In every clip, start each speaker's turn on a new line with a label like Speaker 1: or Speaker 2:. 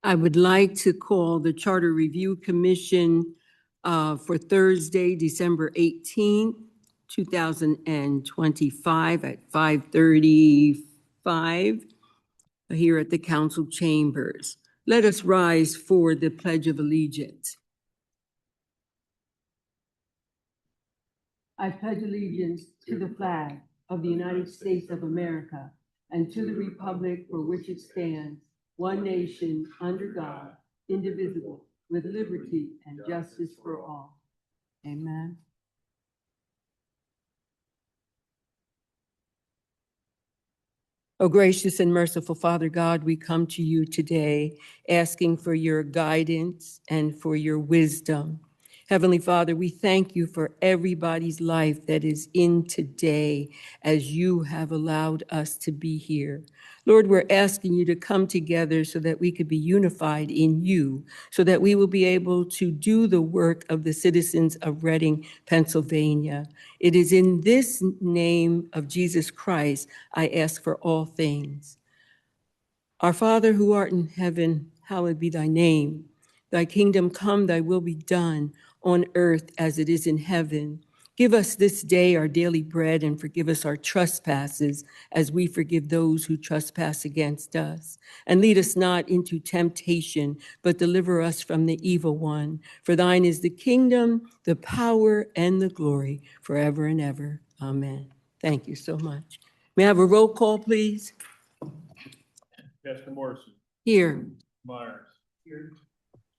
Speaker 1: I would like to call the Charter Review Commission for Thursday, December 18th, 2025 at 5:35 here at the council chambers. Let us rise for the Pledge of Allegiance. I pledge allegiance to the flag of the United States of America and to the republic for which it stands, one nation, under God, indivisible, with liberty and justice for all. Amen. Oh, gracious and merciful Father God, we come to you today asking for your guidance and for your wisdom. Heavenly Father, we thank you for everybody's life that is in today as you have allowed us to be here. Lord, we're asking you to come together so that we could be unified in you, so that we will be able to do the work of the citizens of Reading, Pennsylvania. It is in this name of Jesus Christ I ask for all things. Our Father who art in heaven, hallowed be thy name. Thy kingdom come, thy will be done on earth as it is in heaven. Give us this day our daily bread and forgive us our trespasses as we forgive those who trespass against us. And lead us not into temptation, but deliver us from the evil one. For thine is the kingdom, the power, and the glory forever and ever. Amen. Thank you so much. May I have a roll call, please?
Speaker 2: Pastor Morrison.
Speaker 1: Here.
Speaker 2: Myers. Here.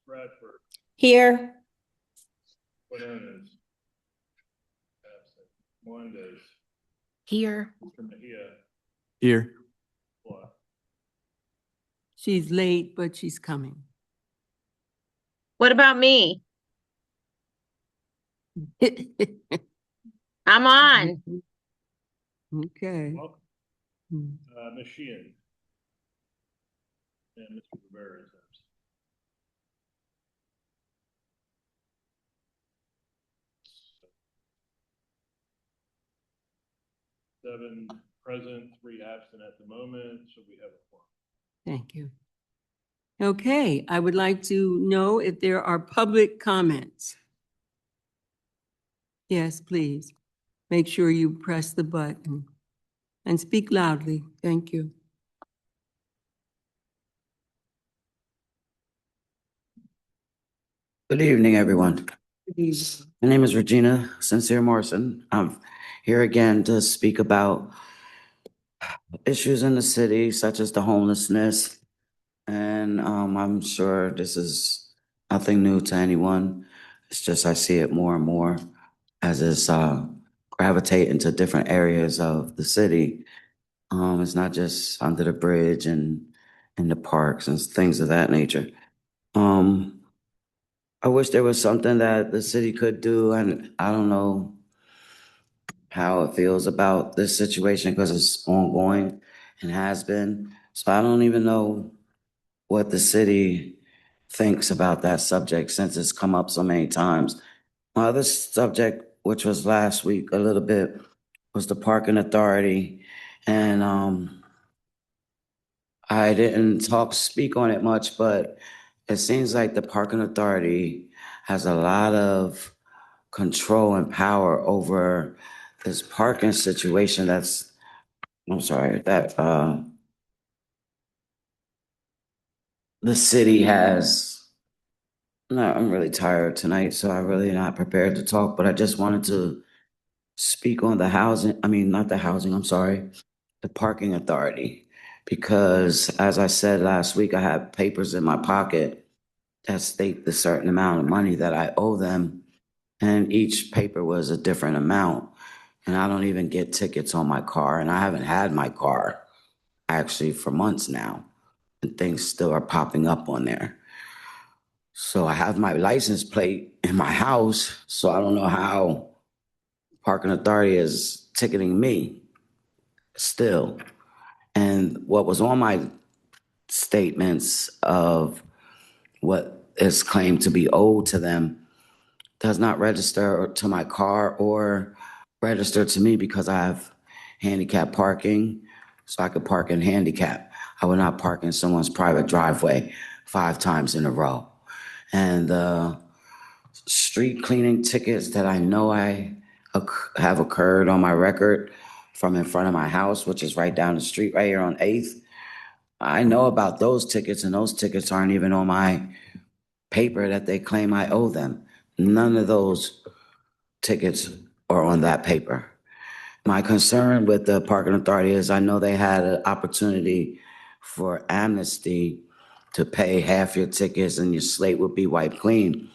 Speaker 2: Bradford.
Speaker 3: Here.
Speaker 2: Quinones. Absent. Melendez.
Speaker 3: Here.
Speaker 2: Mr. Mejia.
Speaker 4: Here.
Speaker 2: Black.
Speaker 1: She's late, but she's coming.
Speaker 3: What about me? I'm on.
Speaker 1: Okay.
Speaker 2: Welcome. Ms. Sheehan. And Mr. Rivera is absent. Seven present, 3 absent at the moment, so we have a quorum.
Speaker 1: Thank you. Okay, I would like to know if there are public comments. Yes, please. Make sure you press the button and speak loudly. Thank you.
Speaker 5: Good evening, everyone.
Speaker 1: Good evening.
Speaker 5: My name is Regina Sincere Morrison. I'm here again to speak about issues in the city, such as the homelessness. And I'm sure this is nothing new to anyone. It's just I see it more and more as it's gravitating to different areas of the city. It's not just under the bridge and in the parks and things of that nature. I wish there was something that the city could do, and I don't know how it feels about this situation because it's ongoing and has been. So I don't even know what the city thinks about that subject since it's come up so many times. My other subject, which was last week a little bit, was the parking authority. And I didn't speak on it much, but it seems like the parking authority has a lot of control and power over this parking situation that the city has. No, I'm really tired tonight, so I'm really not prepared to talk, but I just wanted to speak on the parking authority. Because as I said last week, I have papers in my pocket that state the certain amount of money that I owe them. And each paper was a different amount. And I don't even get tickets on my car. And I haven't had my car actually for months now. And things still are popping up on there. So I have my license plate in my house. So I don't know how parking authority is ticketing me still. And what was on my statements of what is claimed to be owed to them does not register to my car or register to me because I have handicap parking, so I could park in handicap. I would not park in someone's private driveway 5 times in a row. And street cleaning tickets that I know have occurred on my record from in front of my house, which is right down the street right here on 8th. I know about those tickets, and those tickets aren't even on my paper that they claim I owe them. None of those tickets are on that paper. My concern with the parking authority is I know they had an opportunity for amnesty to pay half your tickets and your slate would be wiped clean.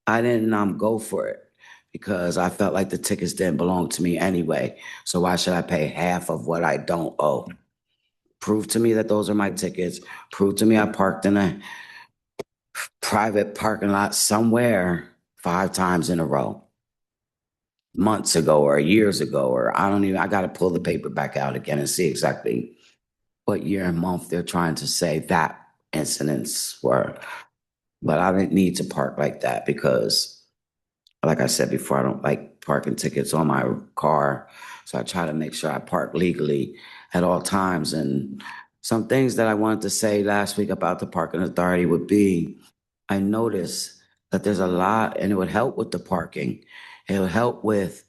Speaker 5: I didn't go for it because I felt like the tickets didn't belong to me anyway. So why should I pay half of what I don't owe? Prove to me that those are my tickets. Prove to me I parked in a private parking lot somewhere 5 times in a row. Months ago or years ago, or I got to pull the paper back out again and see exactly what year and month they're trying to say that incidents were. But I didn't need to park like that because, like I said before, I don't like parking tickets on my car. So I try to make sure I park legally at all times. And some things that I wanted to say last week about the parking authority would be, I noticed that there's a lot, and it would help with the parking. It would help with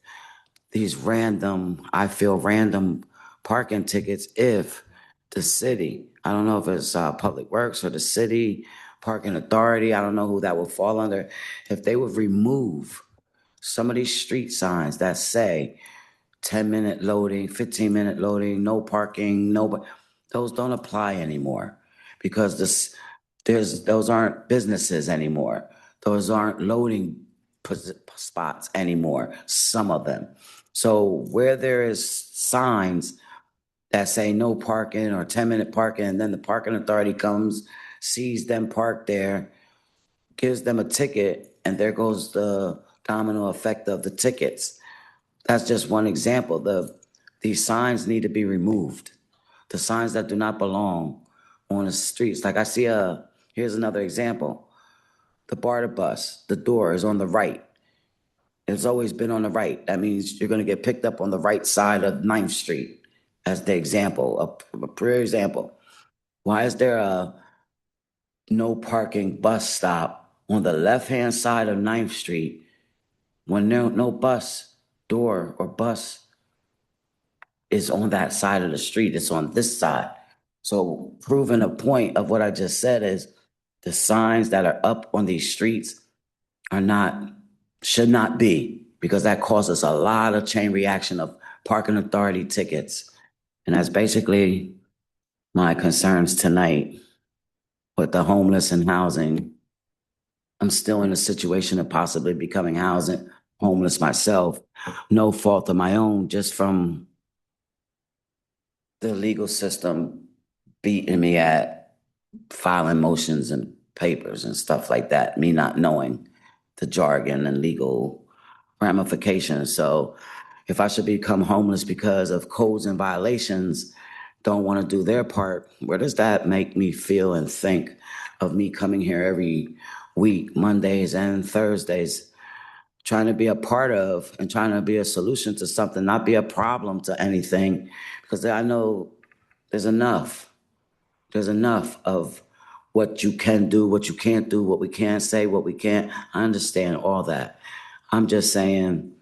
Speaker 5: these random parking tickets if the city, I don't know if it's Public Works or the city parking authority, I don't know who that would fall under, if they would remove some of these street signs that say 10-minute loading, 15-minute loading, no parking, those don't apply anymore because those aren't businesses anymore. Those aren't loading spots anymore, some of them. So where there is signs that say no parking or 10-minute parking, and then the parking authority comes, sees them parked there, gives them a ticket, and there goes the domino effect of the tickets. That's just one example. These signs need to be removed. The signs that do not belong on the streets. Like I see here's another example. The BARTA bus, the door is on the right. It's always been on the right. That means you're going to get picked up on the right side of 9th Street as the example, a pure example. Why is there a no parking bus stop on the left-hand side of 9th Street when no bus door or bus is on that side of the street? It's on this side. So proving a point of what I just said is the signs that are up on these streets should not be, because that causes a lot of chain reaction of parking authority tickets. And that's basically my concerns tonight with the homeless and housing. I'm still in a situation of possibly becoming homeless myself. No fault of my own, just from the legal system beating me at filing motions and papers and stuff like that, me not knowing the jargon and legal ramifications. So if I should become homeless because of codes and violations, don't want to do their part, where does that make me feel and think of me coming here every week, Mondays and Thursdays, trying to be a part of and trying to be a solution to something, not be a problem to anything, because I know there's enough. There's enough of what you can do, what you can't do, what we can't say, what we can't. I understand all that. I'm just saying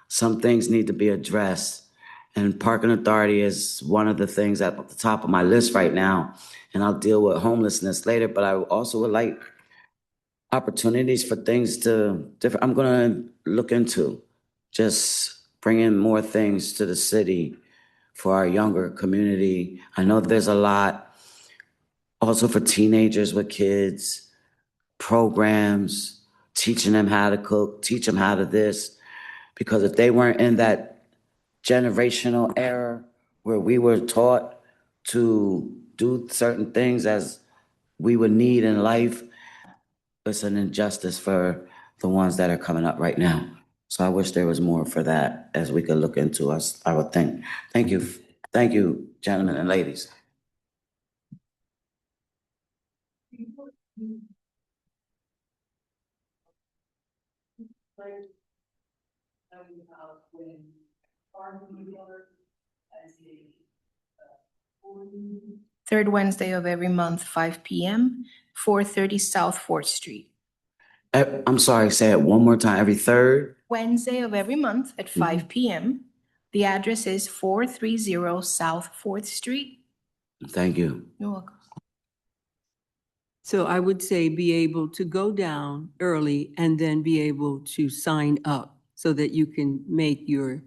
Speaker 5: some things need to be addressed. And parking authority is one of the things at the top of my list right now. And I'll deal with homelessness later, but I also would like opportunities for things I'm going to look into just bringing more things to the city for our younger community. I know there's a lot also for teenagers with kids, programs, teaching them how to cook, teach them how to this, because if they weren't in that generational era where we were taught to do certain things as we would need in life, it's an injustice for the ones that are coming up right now. So I wish there was more for that as we could look into us, I would think. Thank you. Thank you, gentlemen and ladies.
Speaker 4: Third Wednesday of every month, 5 p.m. 430 South 4th Street.
Speaker 5: I'm sorry, say it one more time. Every third?
Speaker 4: Wednesday of every month at 5
Speaker 5: Mhm.
Speaker 4: p.m. The address is 430 South 4th Street.
Speaker 5: Thank you.
Speaker 4: You're welcome.
Speaker 1: So I would say be able to go down early and then be able to sign up so that you can make your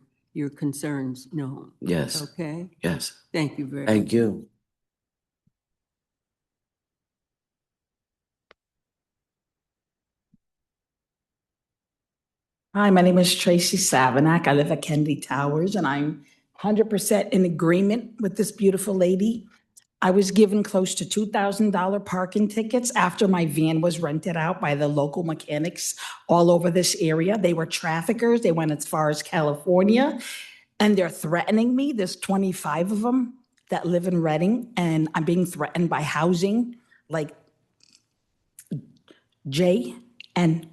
Speaker 1: concerns known.
Speaker 5: Yes,
Speaker 1: Okay?
Speaker 5: yes.
Speaker 1: Thank you very much.
Speaker 5: Thank you.
Speaker 6: Hi, my name is Tracy Savanac. I live at Kennedy Towers, and I'm 100% in agreement with this beautiful lady. I was given close to $2,000 parking tickets after my van was rented out by the local mechanics all over this area. They were traffickers. They went as far as California, and they're threatening me. There's 25 of them that live in Reading, and I'm being threatened by housing, like Jay and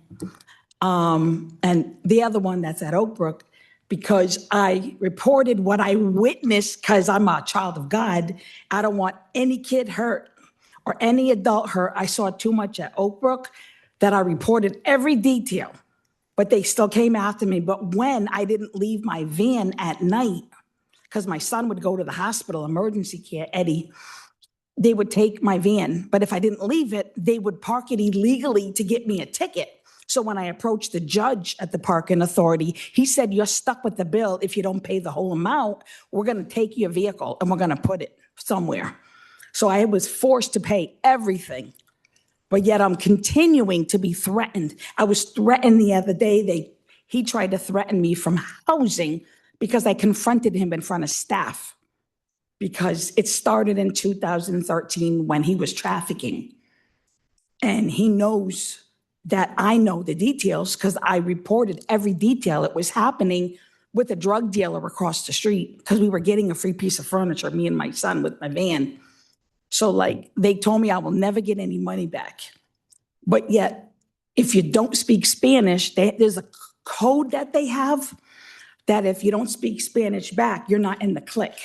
Speaker 6: the other one that's at Oak Brook, because I reported what I witnessed, because I'm a child of God. I don't want any kid hurt or any adult hurt. I saw too much at Oak Brook that I reported every detail, but they still came after me. But when I didn't leave my van at night, because my son would go to the hospital, emergency care, Eddie, they would take my van. But if I didn't leave it, they would park it illegally to get me a ticket. So when I approached the judge at the parking authority, he said, "You're stuck with the bill. If you don't pay the whole amount, we're going to take your vehicle and we're going to put it somewhere." So I was forced to pay everything, but yet I'm continuing to be threatened. I was threatened the other day. He tried to threaten me from housing because I confronted him in front of staff, because it started in 2013 when he was trafficking. And he knows that I know the details because I reported every detail. It was happening with a drug dealer across the street because we were getting a free piece of furniture, me and my son, with my van. So like they told me I will never get any money back. But yet, if you don't speak Spanish, there's a code that they have that if you don't speak Spanish back, you're not in the clique.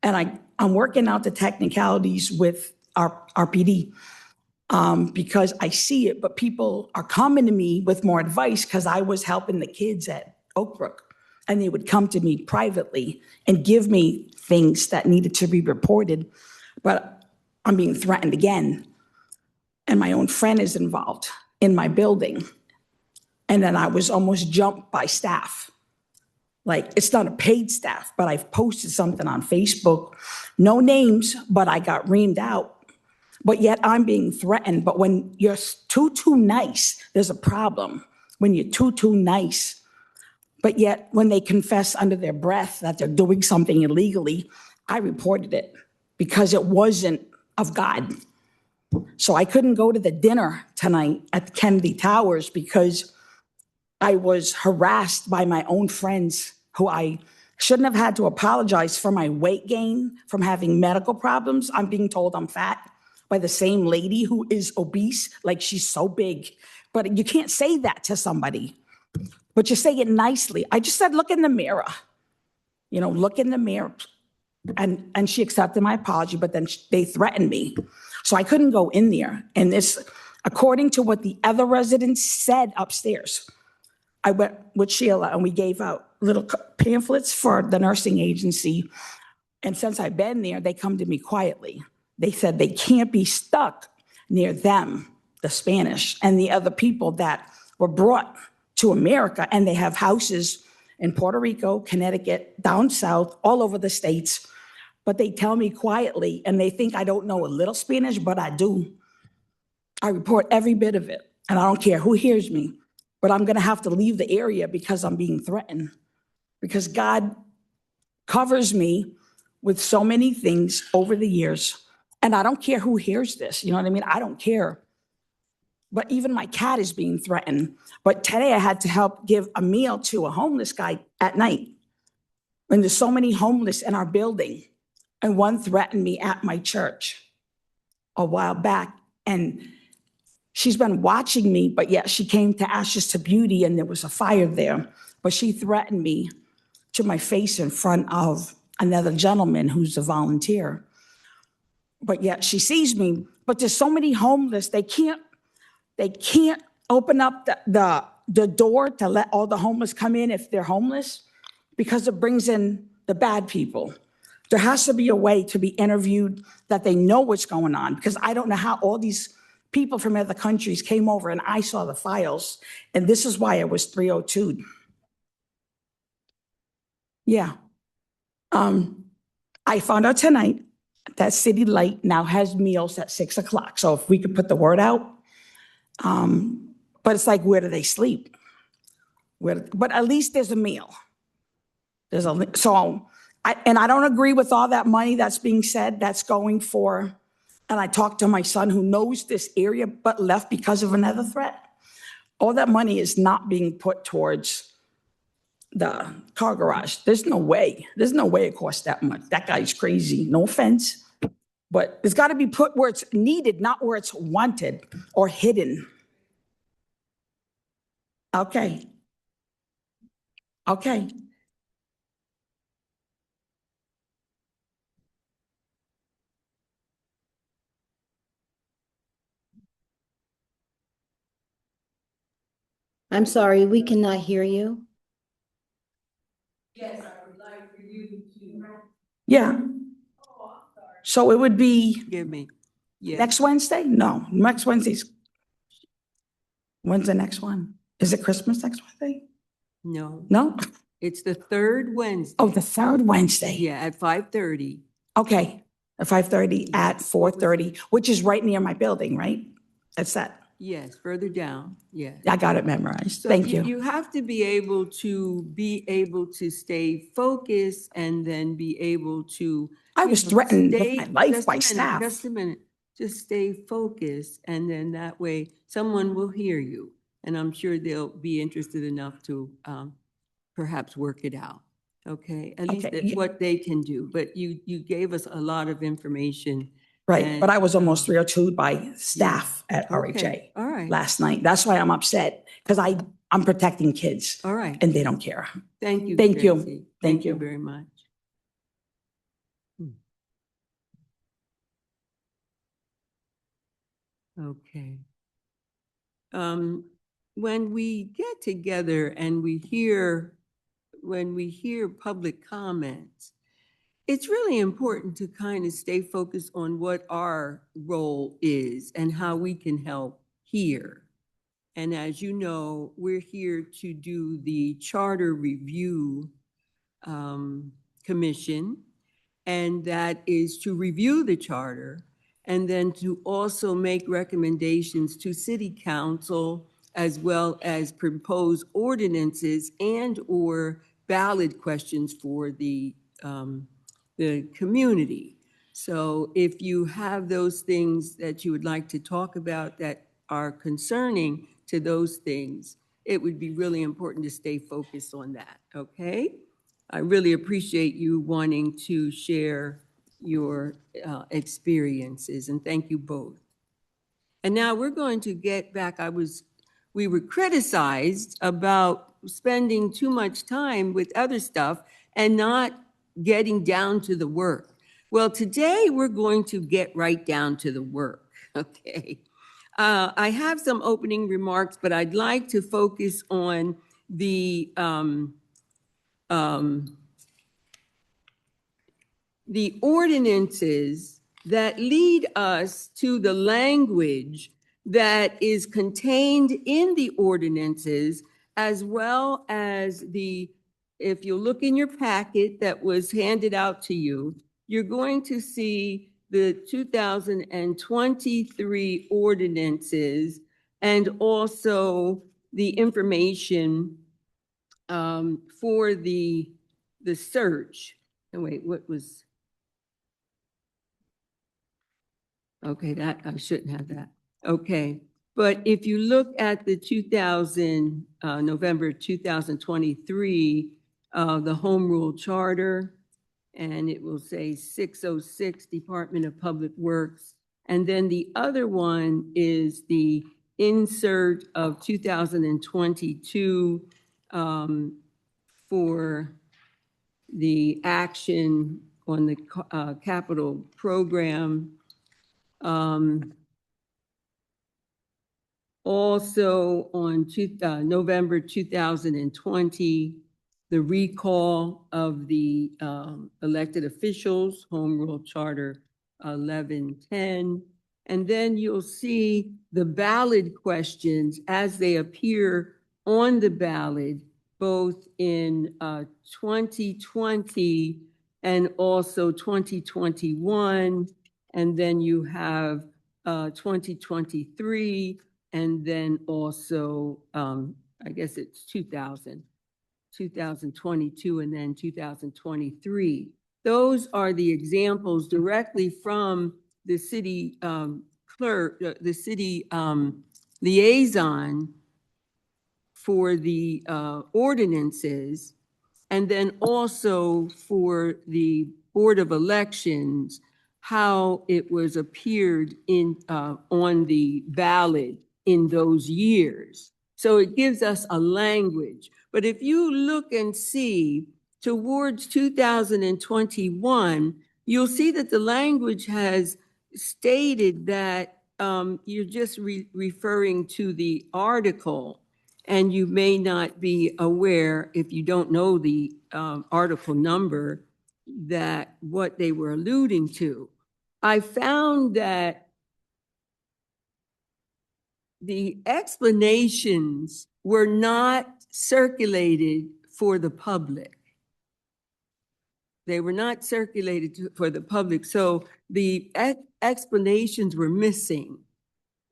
Speaker 6: And I'm working out the technicalities with our PD. Because I see it, but people are coming to me with more advice because I was helping the kids at Oak Brook, and they would come to me privately and give me things that needed to be reported, but I'm being threatened again. And my own friend is involved in my building. And then I was almost jumped by staff. Like, it's not a paid staff, but I've posted something on Facebook, no names, but I got reamed out. But yet I'm being threatened. But when you're too nice, there's a problem. When you're too nice. But yet when they confess under their breath that they're doing something illegally, I reported it because it wasn't of God. So I couldn't go to the dinner tonight at the Kennedy Towers because I was harassed by my own friends who I shouldn't have had to apologize for my weight gain from having medical problems. I'm being told I'm fat by the same lady who is obese, like she's so big. But you can't say that to somebody, but you say it nicely. I just said, look in the mirror, look in the mirror. And she accepted my apology, but then they threatened me. So I couldn't go in there. And this, according to what the other residents said upstairs, I went with Sheila and we gave out little pamphlets for the nursing agency. And since I've been there, they come to me quietly. They said they can't be stuck near them, the Spanish, and the other people that were brought to America, and they have houses in Puerto Rico, Connecticut, down south, all over the states. But they tell me quietly, and they think I don't know a little Spanish, but I do. I report every bit of it, and I don't care who hears me, but I'm going to have to leave the area because I'm being threatened, because God covers me with so many things over the years. And I don't care who hears this, you know what I mean? I don't care. But even my cat is being threatened. But today I had to help give a meal to a homeless guy at night. And there's so many homeless in our building. And one threatened me at my church a while back. And she's been watching me, but yet she came to Ashes to Beauty and there was a fire there. But she threatened me to my face in front of another gentleman who's a volunteer. But yet she sees me, but there's so many homeless, they can't open up the door to let all the homeless come in if they're homeless, because it brings in the bad people. There has to be a way to be interviewed that they know what's going on, because I don't know how all these people from other countries came over and I saw the files, and this is why it was 302. Yeah. I found out tonight that City Light now has meals at 6 o'clock. So if we could put the word out, but it's like, where do they sleep? But at least there's a meal. I don't agree with all that money that's being said that's going for, and I talked to my son who knows this area but left because of another threat. All that money is not being put towards the car garage. There's no way it costs that much. That guy's crazy, no offense, but it's got to be put where it's needed, not where it's wanted or hidden. Okay.
Speaker 7: I'm sorry, we cannot hear you.
Speaker 1: Yes, I would like for you to.
Speaker 6: Yeah. So it would be
Speaker 1: Give me. Yeah.
Speaker 6: next Wednesday? No, next Wednesday's. When's the next one? Is it Christmas next Wednesday?
Speaker 1: No,
Speaker 6: No?
Speaker 1: it's the third Wednesday.
Speaker 6: Oh, the third Wednesday.
Speaker 1: Yeah, at 5:30.
Speaker 6: Okay, at 5:30, at 4:30, which is right near my building, right? That's that.
Speaker 1: Yes, further down, yes.
Speaker 6: I got it memorized.
Speaker 1: So
Speaker 6: Thank you.
Speaker 1: You have to be able to stay focused and then be able to.
Speaker 6: I was threatened with
Speaker 1: stay-
Speaker 6: my life
Speaker 1: just a
Speaker 6: by
Speaker 1: minute,
Speaker 6: staff.
Speaker 1: Just a minute, just stay focused, and then that way someone will hear you. And I'm sure they'll be interested enough to perhaps work it out. Okay, at least
Speaker 6: Okay,
Speaker 1: that's
Speaker 6: yeah.
Speaker 1: what they can do, but you gave us a lot of information.
Speaker 6: Right, but I was almost
Speaker 1: and,
Speaker 6: 302 by staff at
Speaker 1: Okay,
Speaker 6: RHA
Speaker 1: all right,
Speaker 6: last night. That's why I'm upset, because I'm protecting kids
Speaker 1: all right.
Speaker 6: and they don't care.
Speaker 1: Thank you.
Speaker 6: Thank you.
Speaker 1: Tracy.
Speaker 6: Thank
Speaker 1: Thank you
Speaker 6: you.
Speaker 1: very much. Okay. When we get together and when we hear public comments, it's really important to kind of stay focused on what our role is and how we can help here. And as you know, we're here to do the Charter Review Commission, and that is to review the charter and then to also make recommendations to City Council as well as propose ordinances and/or ballot questions for the community. So if you have those things that you would like to talk about that are concerning to those things, it would be really important to stay focused on that, okay? I really appreciate you wanting to share your experiences, and thank you both. And now we're going to get back, we were criticized about spending too much time with other stuff and not getting down to the work. Well, today we're going to get right down to the work, okay? I have some opening remarks, but I'd like to focus on the ordinances that lead us to the language that is contained in the ordinances, as well as if you look in your packet that was handed out to you, you're going to see the 2023 ordinances and also the information for the search. Oh, wait, what was? Okay, that, I shouldn't have that. Okay, but if you look at the November 2023, the Home Rule Charter, and it will say 606 Department of Public Works. And then the other one is the insert of 2022 for the action on the capital program. Also on November 2020, the recall of the elected officials, Home Rule Charter 1110. And then you'll see the ballot questions as they appear on the ballot, both in 2020 and also 2021. And then you have 2023, and then also, I guess it's 2022, and then 2023. Those are the examples directly from the city clerk, the city liaison for the ordinances, and then also for the Board of Elections, how it was appeared in on the ballot in those years. So it gives us a language. But if you look and see towards 2021, you'll see that the language has stated that you're just referring to the article, and you may not be aware, if you don't know the article number, that what they were alluding to. I found that the explanations were not circulated for the public. They were not circulated for the public, so the explanations were missing.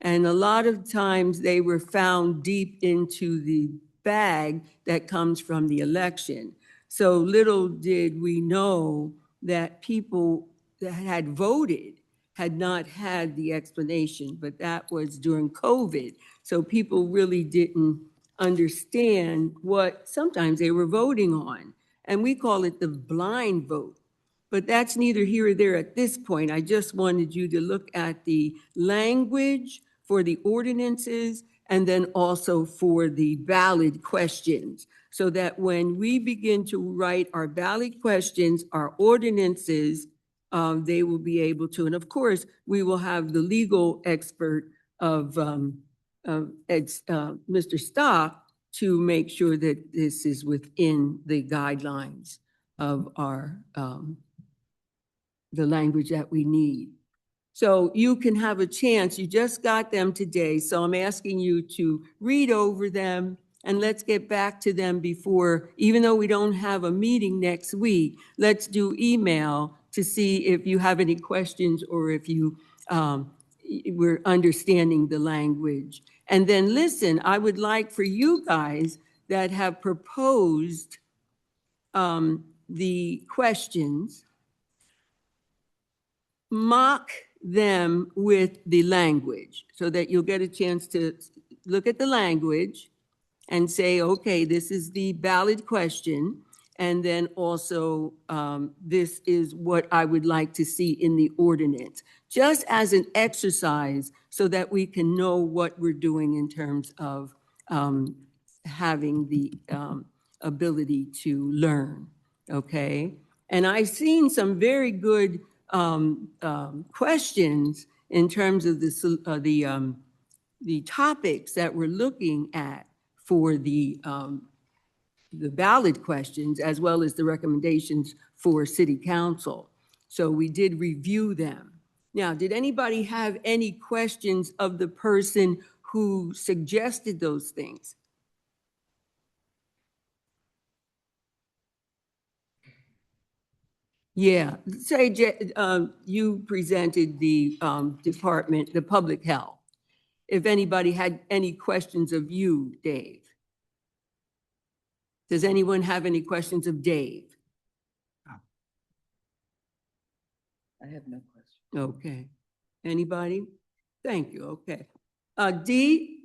Speaker 1: And a lot of times they were found deep into the bag that comes from the election. So little did we know that people that had voted had not had the explanation, but that was during COVID. So people really didn't understand what sometimes they were voting on. And we call it the blind vote. But that's neither here or there at this point. I just wanted you to look at the language for the ordinances and then also for the ballot questions, so that when we begin to write our ballot questions, our ordinances, they will be able to. And of course, we will have the legal expert of Mr. Stock to make sure that this is within the guidelines of our the language that we need. So you can have a chance, you just got them today, so I'm asking you to read over them, and let's get back to them before, even though we don't have a meeting next week, let's do email to see if you have any questions or if you we're understanding the language. And then listen, I would like for you guys that have proposed the questions, mock them with the language so that you'll get a chance to look at the language and say, okay, this is the ballot question. And then also, this is what I would like to see in the ordinance, just as an exercise so that we can know what we're doing in terms of having the ability to learn, okay? And I've seen some very good questions in terms of the topics that we're looking at for the ballot questions, as well as the recommendations for city council. So we did review them. Now, did anybody have any questions of the person who suggested those things? Yeah, say you presented the department, the public health. If anybody had any questions of you, Dave. Does anyone have any questions of Dave?
Speaker 8: I have no question.
Speaker 1: Okay. Anybody? Thank you. Okay. Dee,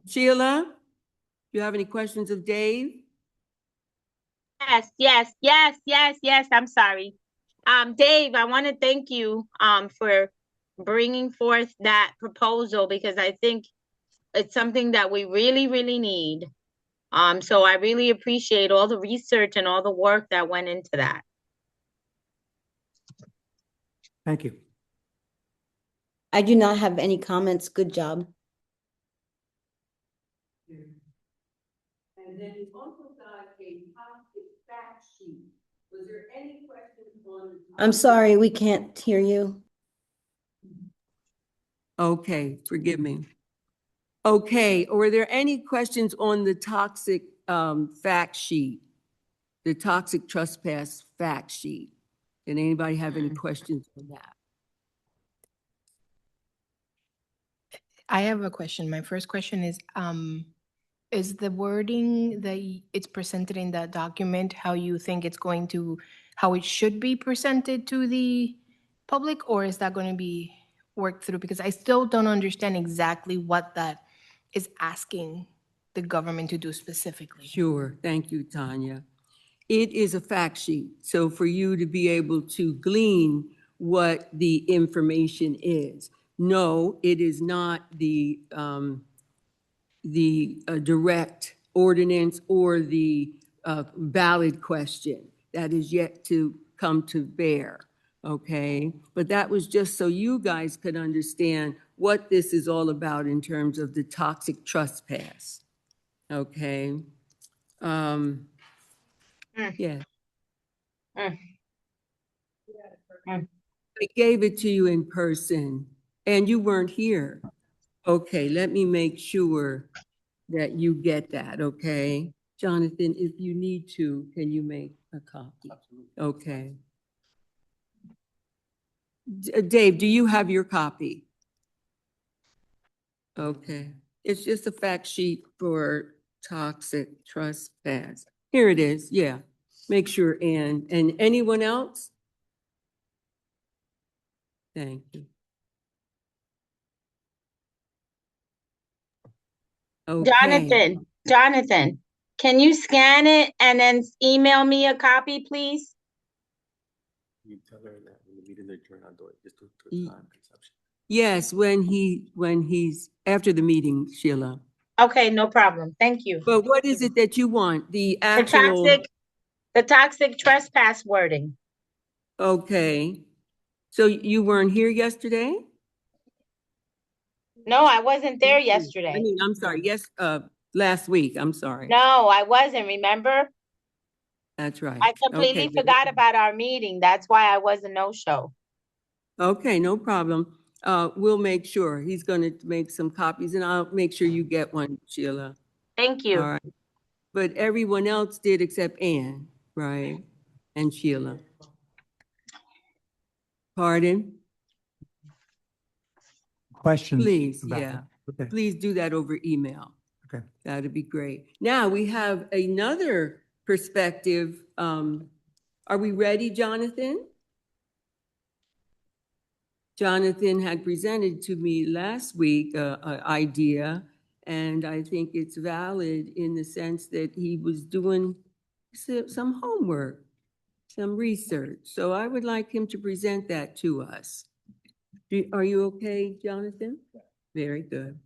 Speaker 1: Sheila, do you have any questions of Dave?
Speaker 3: Yes. I'm sorry. Dave, I want to thank you for bringing forth that proposal, because I think it's something that we really, really need. So I really appreciate all the research and all the work that went into that.
Speaker 8: Thank you.
Speaker 7: I do not have any comments. Good job.
Speaker 1: And then you also got a toxic fact sheet. Was there any questions on?
Speaker 7: I'm sorry, we can't hear you.
Speaker 1: Okay, forgive me. Okay, were there any questions on the toxic fact sheet? The toxic trespass fact sheet? Did anybody have any questions on that?
Speaker 4: I have a question. My first question is the wording that it's presented in that document how you think it's going to, how it should be presented to the public, or is that going to be worked through? Because I still don't understand exactly what that is asking the government to do specifically.
Speaker 1: Sure, thank you, Tanya. It is a fact sheet, so for you to be able to glean what the information is. No, it is not the direct ordinance or the ballot question. That is yet to come to bear, okay? But that was just so you guys could understand what this is all about in terms of the toxic trespass, okay? Yeah.
Speaker 3: Mm.
Speaker 1: I gave it to you in person and you weren't here. Okay, let me make sure that you get that, okay? Jonathan, if you need to, can you make a copy? Okay. Dave, do you have your copy? Okay, it's just a fact sheet for toxic trespass. Here it is, yeah. Make sure, Ann. And anyone else? Thank you. Okay.
Speaker 3: Jonathan, can you scan it and then email me a copy, please?
Speaker 9: You tell her that when the meeting adjourned, I'll do it just to
Speaker 1: Ye-
Speaker 9: time consumption.
Speaker 1: Yes, when he's, after the meeting, Sheila.
Speaker 3: Okay, no problem. Thank you.
Speaker 1: But what is it that you want? The
Speaker 3: The
Speaker 1: actual,
Speaker 3: toxic trespass wording.
Speaker 1: okay. So you weren't here yesterday?
Speaker 3: No, I wasn't there
Speaker 1: I
Speaker 3: yesterday.
Speaker 1: mean, I'm sorry, yes, last week, I'm sorry.
Speaker 3: No, I wasn't, remember?
Speaker 1: That's right.
Speaker 3: I completely
Speaker 1: Okay,
Speaker 3: forgot about our meeting. That's why I was a no-show.
Speaker 1: okay, no problem. We'll make sure. He's gonna make some copies and I'll make sure you get one, Sheila.
Speaker 3: Thank
Speaker 1: All
Speaker 3: you.
Speaker 1: right. But everyone else did except Ann, right? And Sheila. Pardon?
Speaker 10: Questions?
Speaker 1: Please,
Speaker 10: about
Speaker 1: yeah.
Speaker 10: it? Okay,
Speaker 1: Please do that over email.
Speaker 10: okay.
Speaker 1: That'd be great. Now we have another perspective. Are we ready, Jonathan? Jonathan had presented to me last week an idea, and I think it's valid in the sense that he was doing some homework, some research. So I would like him to present that to us. Are you okay, Jonathan? Very good.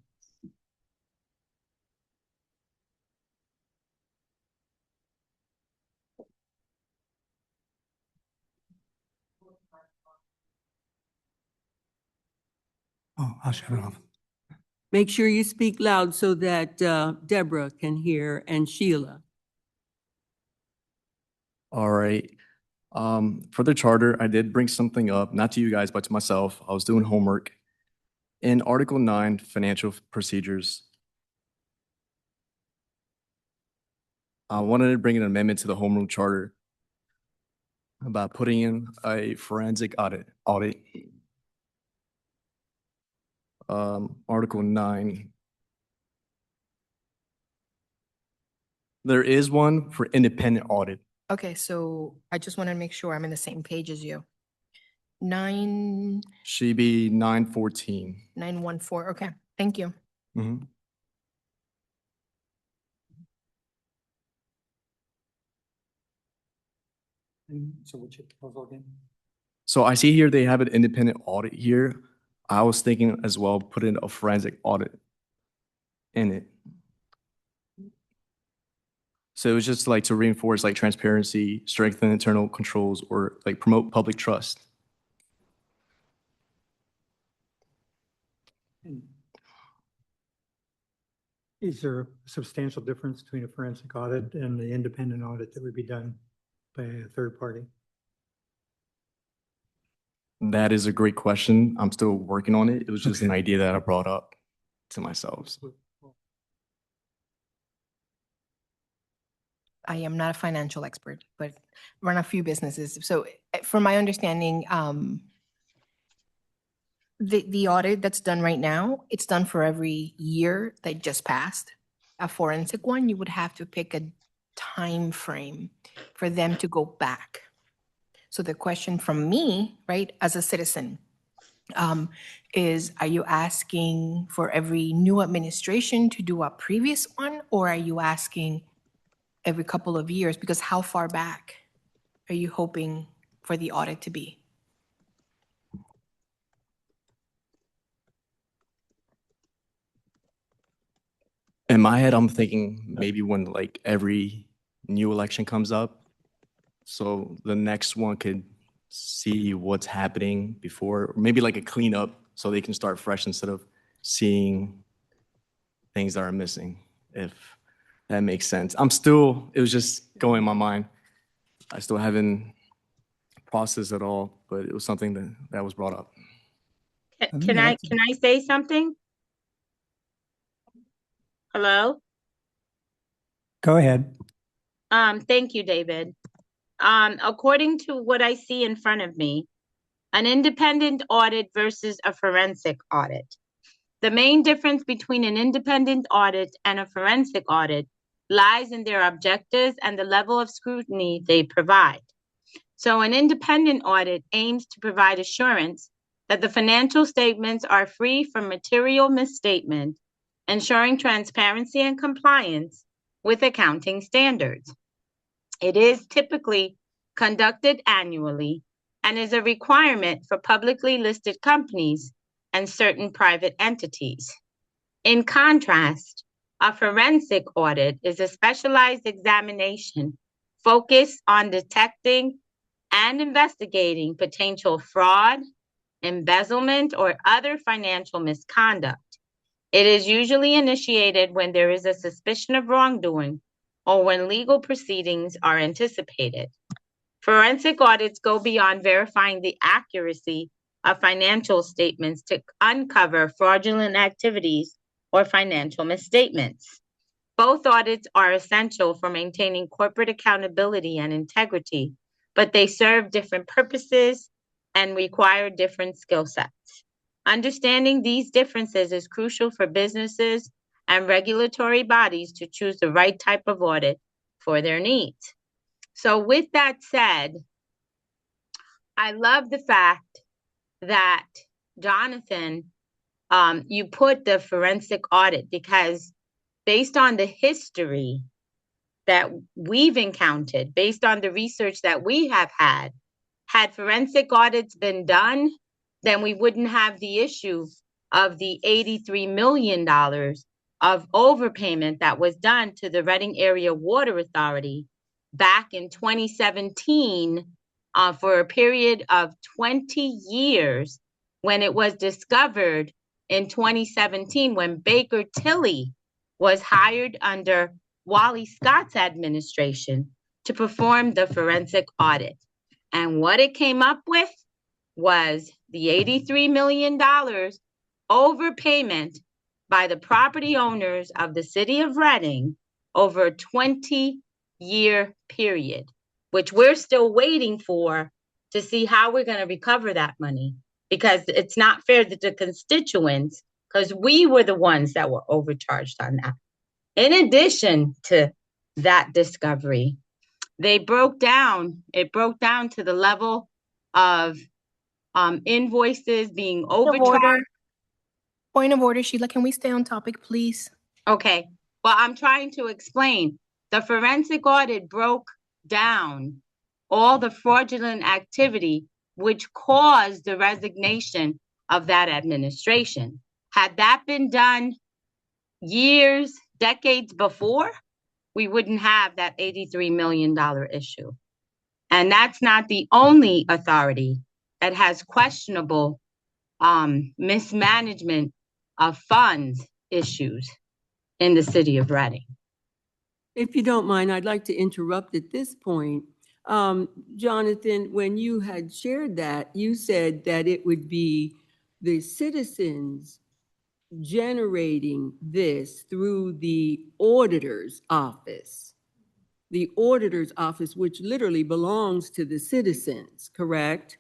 Speaker 10: Oh, I'll shut it off.
Speaker 1: Make sure you speak loud so that Deborah can hear and Sheila.
Speaker 9: All right. For the charter, I did bring something up, not to you guys, but to myself. I was doing homework. In Article 9, Financial Procedures, I wanted to bring an amendment to the Home Rule Charter about putting in a forensic audit. Article 9. There is one for independent audit.
Speaker 4: Okay, so I just want to make sure I'm in the same page as you. 9914,
Speaker 9: Should be 914.
Speaker 4: okay, thank you.
Speaker 9: Mhm.
Speaker 10: So what's your proposal again?
Speaker 9: So I see here they have an independent audit here. I was thinking as well, put in a forensic audit in it. So it was just like to reinforce like transparency, strengthen internal controls, or like promote public trust.
Speaker 10: Is there a substantial difference between a forensic audit and the independent audit that would be done by a third party?
Speaker 9: That is a great question. I'm still working on it. It was just an
Speaker 10: Okay.
Speaker 9: idea that I brought up to myself.
Speaker 4: I am not a financial expert, but run a few businesses. So from my understanding, the audit that's done right now, it's done for every year that just passed. A forensic one, you would have to pick a time frame for them to go back. So the question from me, right, as a citizen, is are you asking for every new administration to do a previous one, or are you asking every couple of years? Because how far back are you hoping for the audit to be?
Speaker 9: In my head, I'm thinking maybe when like every new election comes up, so the next one could see what's happening before, or maybe like a cleanup, so they can start fresh instead of seeing things that are missing, if that makes sense. It was just going in my mind. I still haven't processed it all, but it was something that was brought up.
Speaker 3: Can I say something? Hello?
Speaker 10: Go ahead.
Speaker 3: Thank you, David. According to what I see in front of me, an independent audit versus a forensic audit. The main difference between an independent audit and a forensic audit lies in their objectives and the level of scrutiny they provide. So an independent audit aims to provide assurance that the financial statements are free from material misstatement, ensuring transparency and compliance with accounting standards. It is typically conducted annually and is a requirement for publicly listed companies and certain private entities. In contrast, a forensic audit is a specialized examination focused on detecting and investigating potential fraud, embezzlement, or other financial misconduct. It is usually initiated when there is a suspicion of wrongdoing or when legal proceedings are anticipated. Forensic audits go beyond verifying the accuracy of financial statements to uncover fraudulent activities or financial misstatements. Both audits are essential for maintaining corporate accountability and integrity, but they serve different purposes and require different skill sets. Understanding these differences is crucial for businesses and regulatory bodies to choose the right type of audit for their needs. So with that said, I love the fact that, Jonathan, you put the forensic audit, because based on the history that we've encountered, based on the research that we have had forensic audits been done, then we wouldn't have the issue of the $83 million of overpayment that was done to the Reading Area Water Authority back in 2017 for a period of 20 years, when it was discovered in 2017 when Baker Tilly was hired under Wally Scott's administration to perform the forensic audit. And what it came up with was the $83 million overpayment by the property owners of the city of Reading over a 20-year period, which we're still waiting for to see how we're going to recover that money, because it's not fair to the constituents, because we were the ones that were overcharged on that. In addition to that discovery, it broke down to the level of invoices being overcharged.
Speaker 4: Point of order, Sheila, can we stay on topic, please?
Speaker 3: Okay, well, I'm trying to explain. The forensic audit broke down all the fraudulent activity which caused the resignation of that administration. Had that been done years, decades before, we wouldn't have that $83 million issue. And that's not the only authority that has questionable mismanagement of funds issues. in the city of Reading.
Speaker 1: If you don't mind, I'd like to interrupt at this point. Jonathan, when you had shared that, you said that it would be the citizens generating this through the auditor's office. The auditor's office, which literally belongs to the citizens, correct?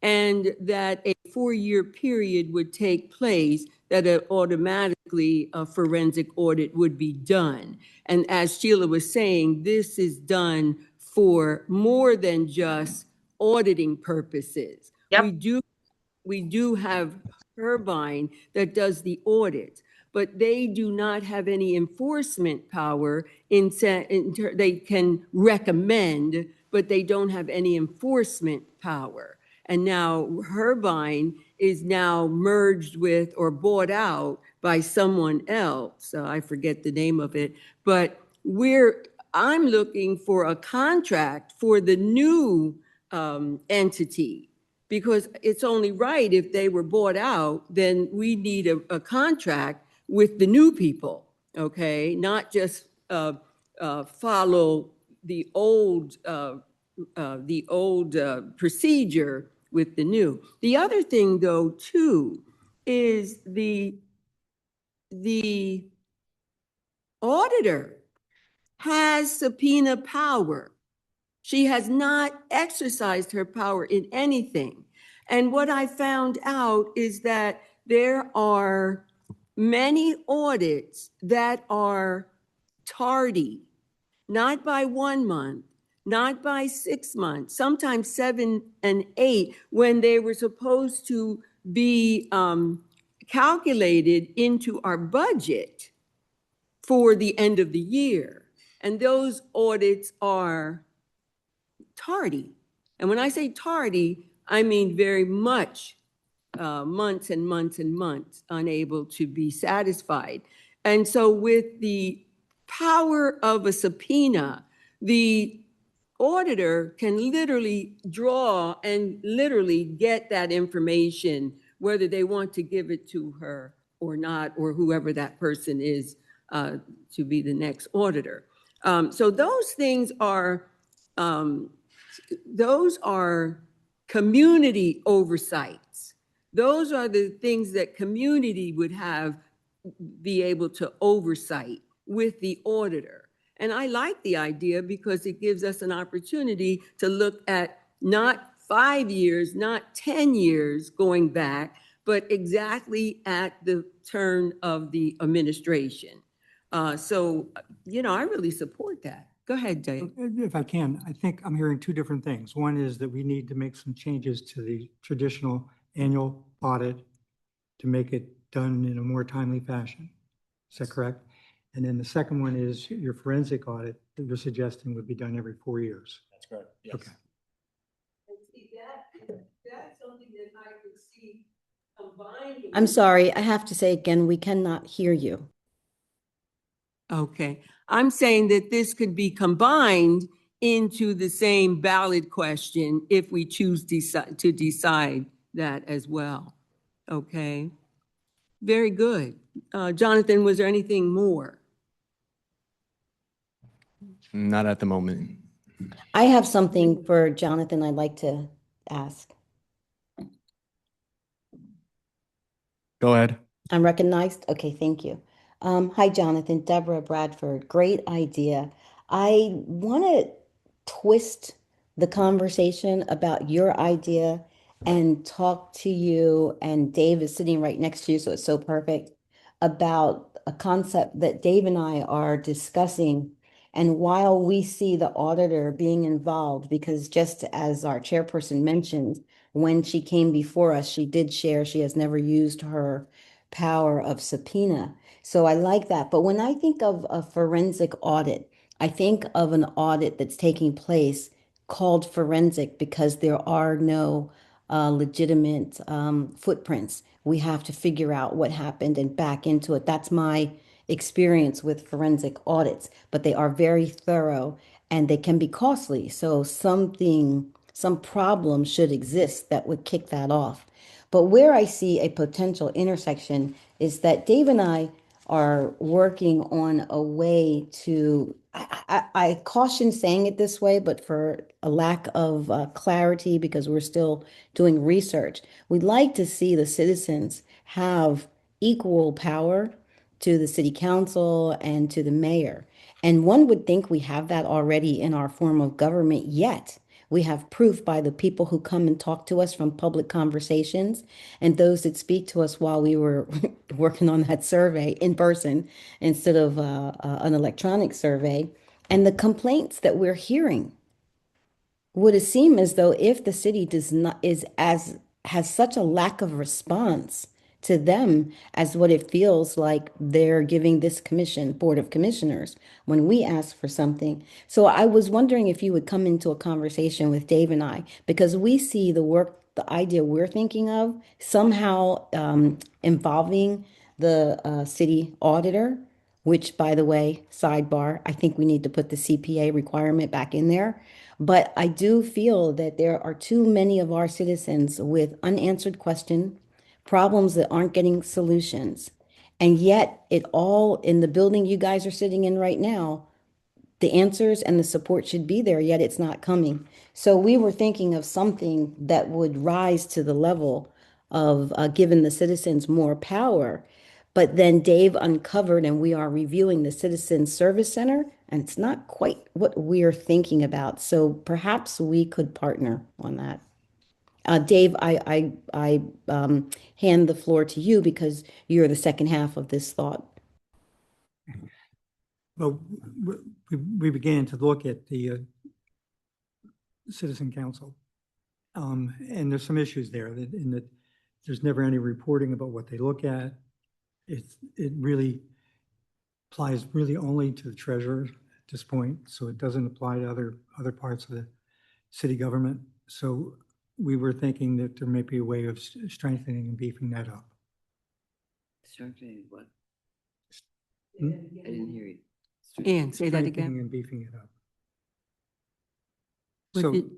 Speaker 1: And that a 4-year period would take place, that automatically a forensic audit would be done. And as Sheila was saying, this is done for more than just auditing purposes.
Speaker 3: Yep.
Speaker 1: We do have Herbine that does the audit, but they do not have any enforcement power they can recommend, but they don't have any enforcement power. And now Herbine is now merged with or bought out by someone else. I forget the name of it, but I'm looking for a contract for the new entity, because it's only right if they were bought out, then we need a contract with the new people, okay? Not just follow the old procedure with the new. The other thing, though, too, is the auditor has subpoena power. She has not exercised her power in anything. And what I found out is that there are many audits that are tardy, not by 1 month, not by 6 months, sometimes 7 and 8, when they were supposed to be calculated into our budget for the end of the year. And those audits are tardy. And when I say tardy, I mean very much months and months and months unable to be satisfied. And so with the power of a subpoena, the auditor can literally draw and literally get that information, whether they want to give it to her or not, or whoever that person is to be the next auditor. So those things are community oversights. Those are the things that community would be able to oversight with the auditor. And I like the idea because it gives us an opportunity to look at not 5 years, not 10 years going back, but exactly at the turn of the administration. So, I really support that. Go ahead, Dave.
Speaker 10: If I can, I think I'm hearing two different things. One is that we need to make some changes to the traditional annual audit to make it done in a more timely fashion. Is that correct? And then the second one is your forensic audit that you're suggesting would be done every 4 years.
Speaker 2: That's correct. Yes.
Speaker 10: Okay.
Speaker 1: That's something that I could see combined.
Speaker 7: I'm sorry, I have to say again, we cannot hear you.
Speaker 1: Okay, I'm saying that this could be combined into the same ballot question if we choose to decide that as well. Okay, very good. Jonathan, was there anything more?
Speaker 9: Not at the moment.
Speaker 7: I have something for Jonathan I'd like to ask.
Speaker 9: Go ahead.
Speaker 7: I'm recognized? Okay, thank you. Hi, Jonathan. Deborah Bradford. Great idea. I want to twist the conversation about your idea and talk to you, and Dave is sitting right next to you, so it's so perfect, about a concept that Dave and I are discussing. And while we see the auditor being involved, because just as our chairperson mentioned, when she came before us, she did share she has never used her power of subpoena. So I like that. But when I think of a forensic audit, I think of an audit that's taking place called forensic because there are no legitimate footprints. We have to figure out what happened and back into it. That's my experience with forensic audits, but they are very thorough and they can be costly. So some problem should exist that would kick that off. But where I see a potential intersection is that Dave and I are working on a way to, I caution saying it this way, but for a lack of clarity, because we're still doing research, we'd like to see the citizens have equal power to the city council and to the mayor. And one would think we have that already in our form of government, yet we have proof by the people who come and talk to us from public conversations and those that speak to us while we were working on that survey in person instead of an electronic survey, and the complaints that we're hearing. Would it seem as though if the city does not is as has such a lack of response to them as what it feels like they're giving this commission, Board of Commissioners, when we ask for something. So I was wondering if you would come into a conversation with Dave and I, because we see the work, the idea we're thinking of somehow involving the city auditor, which, by the way, sidebar, I think we need to put the CPA requirement back in there. But I do feel that there are too many of our citizens with unanswered questions, problems that aren't getting solutions. And yet, it all in the building you guys are sitting in right now, the answers and the support should be there, yet it's not coming. So we were thinking of something that would rise to the level of giving the citizens more power. But then Dave uncovered, and we are reviewing the Citizen Service Center, and it's not quite what we're thinking about. So perhaps we could partner on that. Dave, I hand the floor to you because you're the second half of this thought.
Speaker 10: Well, we began to look at the Citizen Council. And there's some issues there in that there's never any reporting about what they look at. It really applies really only to the treasurer at this point, so it doesn't apply to other parts of the city government. So we were thinking that there may be a way of strengthening and beefing that up.
Speaker 8: Strengthening what?
Speaker 10: Hmm?
Speaker 8: I didn't hear you.
Speaker 1: Ann, say that
Speaker 10: Strengthening
Speaker 1: again.
Speaker 10: and beefing it up.
Speaker 1: What
Speaker 10: So
Speaker 1: did-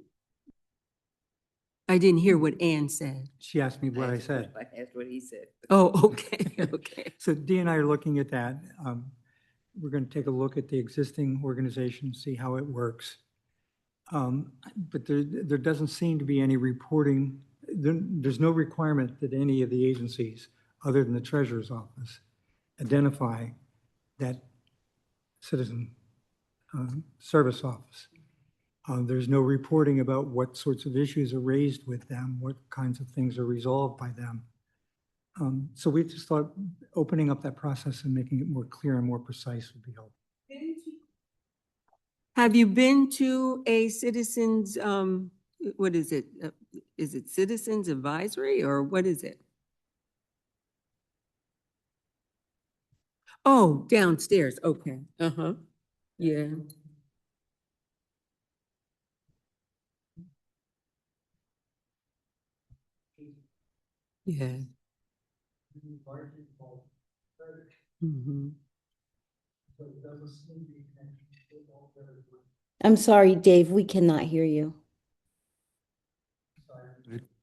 Speaker 1: I didn't hear what Ann said.
Speaker 10: she asked me what I
Speaker 8: asked
Speaker 10: said.
Speaker 8: I asked what he said.
Speaker 1: Oh, okay, okay.
Speaker 10: So Dee and I are looking at that. We're going to take a look at the existing organization, see how it works. But there doesn't seem to be any reporting. There's no requirement that any of the agencies, other than the treasurer's office, identify that citizen service office. There's no reporting about what sorts of issues are raised with them, what kinds of things are resolved by them. So we just thought opening up that process and making it more clear and more precise would be helpful.
Speaker 1: Have you been to a citizens, what is it? Is it Citizens Advisory or what is it? Oh, downstairs, okay, uh-huh, yeah. Yeah. Mhm.
Speaker 7: I'm sorry, Dave, we cannot hear you.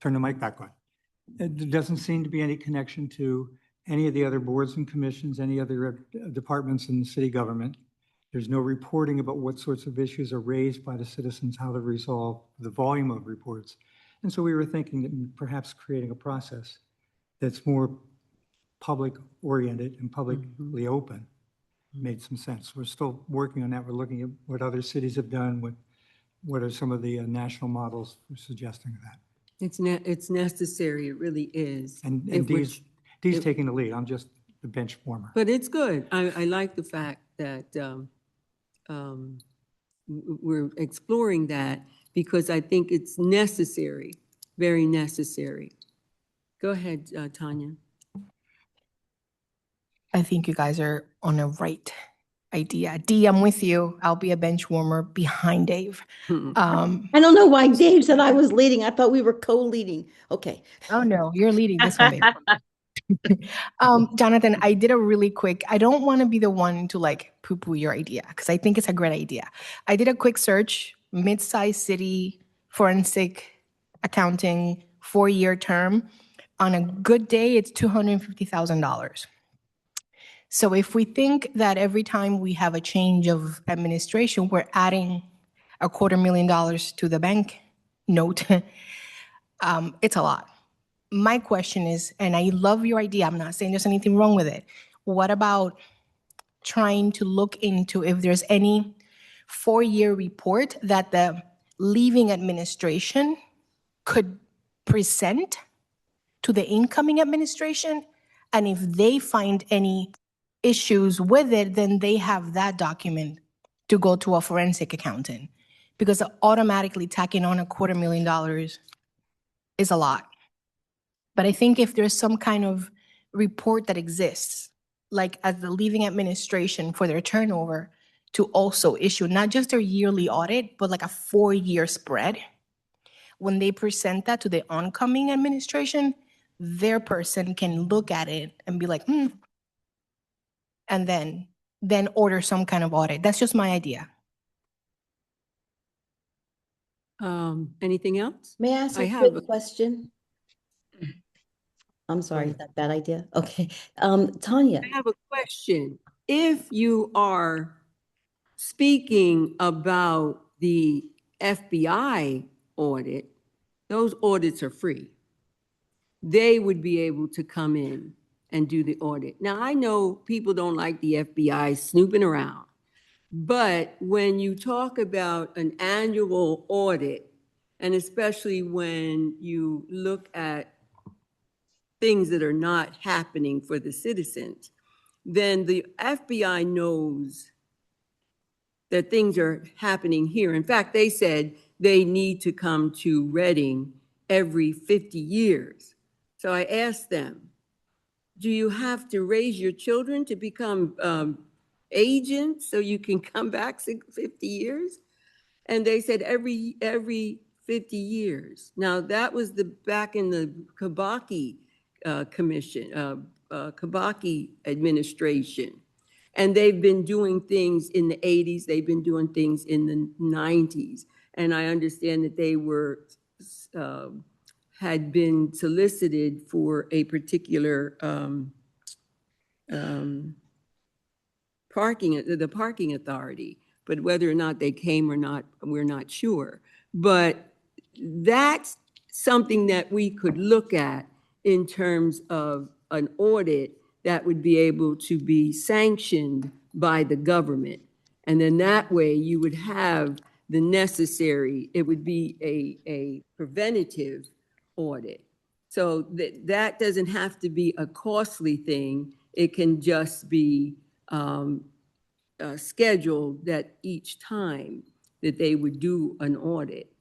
Speaker 10: Turn the mic back on. There doesn't seem to be any connection to any of the other boards and commissions, any other departments in the city government. There's no reporting about what sorts of issues are raised by the citizens, how to resolve the volume of reports. And so we were thinking that perhaps creating a process that's more public oriented and publicly open made some sense. We're still working on that. We're looking at what other cities have done, what are some of the national models for suggesting that.
Speaker 1: It's necessary, it really is.
Speaker 10: And
Speaker 1: If we're-
Speaker 10: Dee's taking the lead. I'm just the bench warmer.
Speaker 1: But it's good. I like the fact that we're exploring that because I think it's necessary, very necessary. Go ahead, Tanya.
Speaker 4: I think you guys are on a right idea. Dee, I'm with you. I'll be a bench warmer behind Dave.
Speaker 7: I don't know why Dave said I was leading. I thought we were co-leading. Okay.
Speaker 4: Oh no, you're leading this one, babe. Jonathan, I did a really quick, I don't want to be the one to like poo-poo your idea because I think it's a great idea. I did a quick search, mid-sized city, forensic accounting, 4-year term. On a good day, it's $250,000. So if we think that every time we have a change of administration, we're adding $250,000 to the bank note, it's a lot. My question is, and I love your idea, I'm not saying there's anything wrong with it. What about trying to look into if there's any 4-year report that the leaving administration could present to the incoming administration? And if they find any issues with it, then they have that document to go to a forensic accountant. Because automatically tacking on $250,000 is a lot. But I think if there's some kind of report that exists, like as the leaving administration for their turnover, to also issue not just their yearly audit, but like a 4-year spread. When they present that to the oncoming administration, their person can look at it and be like, and then order some kind of audit. That's just my idea.
Speaker 7: May
Speaker 1: Anything else?
Speaker 7: I ask
Speaker 1: I
Speaker 7: a
Speaker 1: have
Speaker 7: quick
Speaker 1: a-
Speaker 7: question? I'm sorry,
Speaker 1: ahead.
Speaker 7: is that a bad idea? Okay. Tanya,
Speaker 1: I have a question. If you are speaking about the FBI audit, those audits are free. They would be able to come in and do the audit. Now, I know people don't like the FBI snooping around, but when you talk about an annual audit, and especially when you look at things that are not happening for the citizens, then the FBI knows that things are happening here. In fact, they said they need to come to Reading every 50 years. So I asked them, do you have to raise your children to become agents so you can come back 50 years? And they said every 50 years. Now, that was back in the Kibaki commission, Kibaki administration. And they've been doing things in the 80s, they've been doing things in the 90s. And I understand that they were, had been solicited for a particular the parking authority, but whether or not they came or not, we're not sure. But that's something that we could look at in terms of an audit that would be able to be sanctioned by the government. And then that way you would have the necessary, it would be a preventative audit. So that doesn't have to be a costly thing. It can just be scheduled that each time that they would do an audit.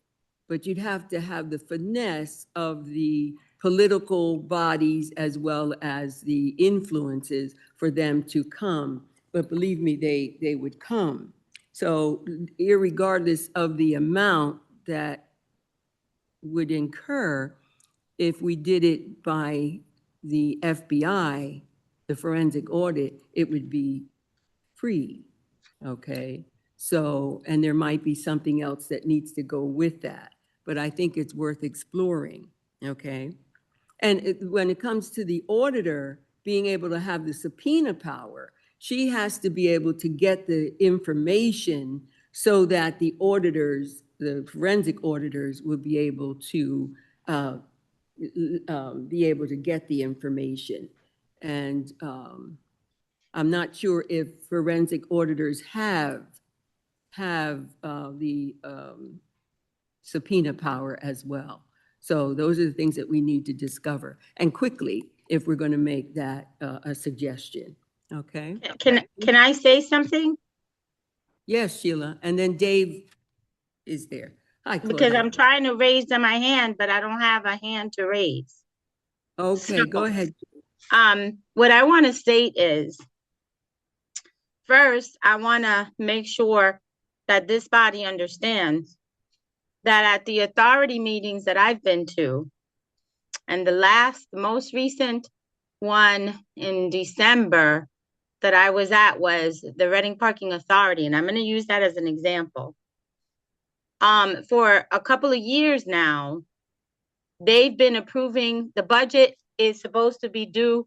Speaker 1: But you'd have to have the finesse of the political bodies as well as the influences for them to come. But believe me, they would come. So irregardless of the amount that would incur, if we did it by the FBI, the forensic audit, it would be free, okay? So, and there might be something else that needs to go with that, but I think it's worth exploring, okay? And when it comes to the auditor being able to have the subpoena power, she has to be able to get the information so that the auditors, the forensic auditors, will be able to get the information. And I'm not sure if forensic auditors have the subpoena power as well. So those are the things that we need to discover, and quickly, if we're going to make that a suggestion, okay?
Speaker 3: Can I say something?
Speaker 1: Yes, Sheila, and then Dave is there. Hi,
Speaker 3: Because
Speaker 1: Claudia.
Speaker 3: I'm trying to raise my hand, but I don't have a hand to raise.
Speaker 1: Okay, go ahead.
Speaker 3: What I want to state is, first, I want to make sure that this body understands that at the authority meetings that I've been to, and the most recent one in December that I was at was the Reading Parking Authority, and I'm going to use that as an example. For a couple of years now, they've been approving, the budget is supposed to be due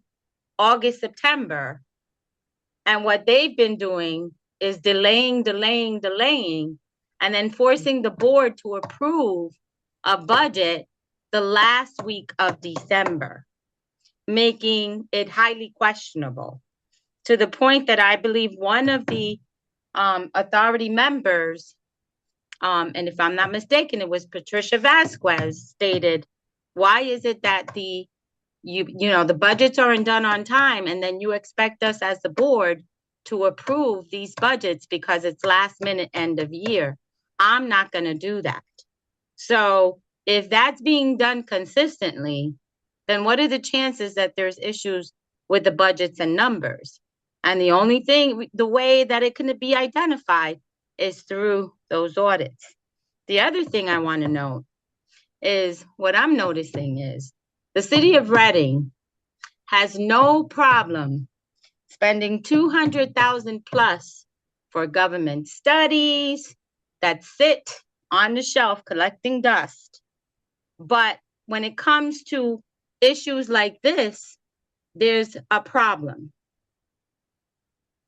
Speaker 3: August, September, And what they've been doing is delaying, and then forcing the board to approve a budget the last week of December, making it highly questionable, to the point that I believe one of the authority members, and if I'm not mistaken, it was Patricia Vasquez, stated, why is it that the budgets aren't done on time, and then you expect us as the board to approve these budgets because it's last minute end of year? I'm not going to do that. So if that's being done consistently, then what are the chances that there's issues with the budgets and numbers? And the only thing, the way that it can be identified is through those audits. The other thing I want to know is, what I'm noticing is the city of Reading has no problem spending 200,000 plus for government studies that sit on the shelf collecting dust. But when it comes to issues like this, there's a problem.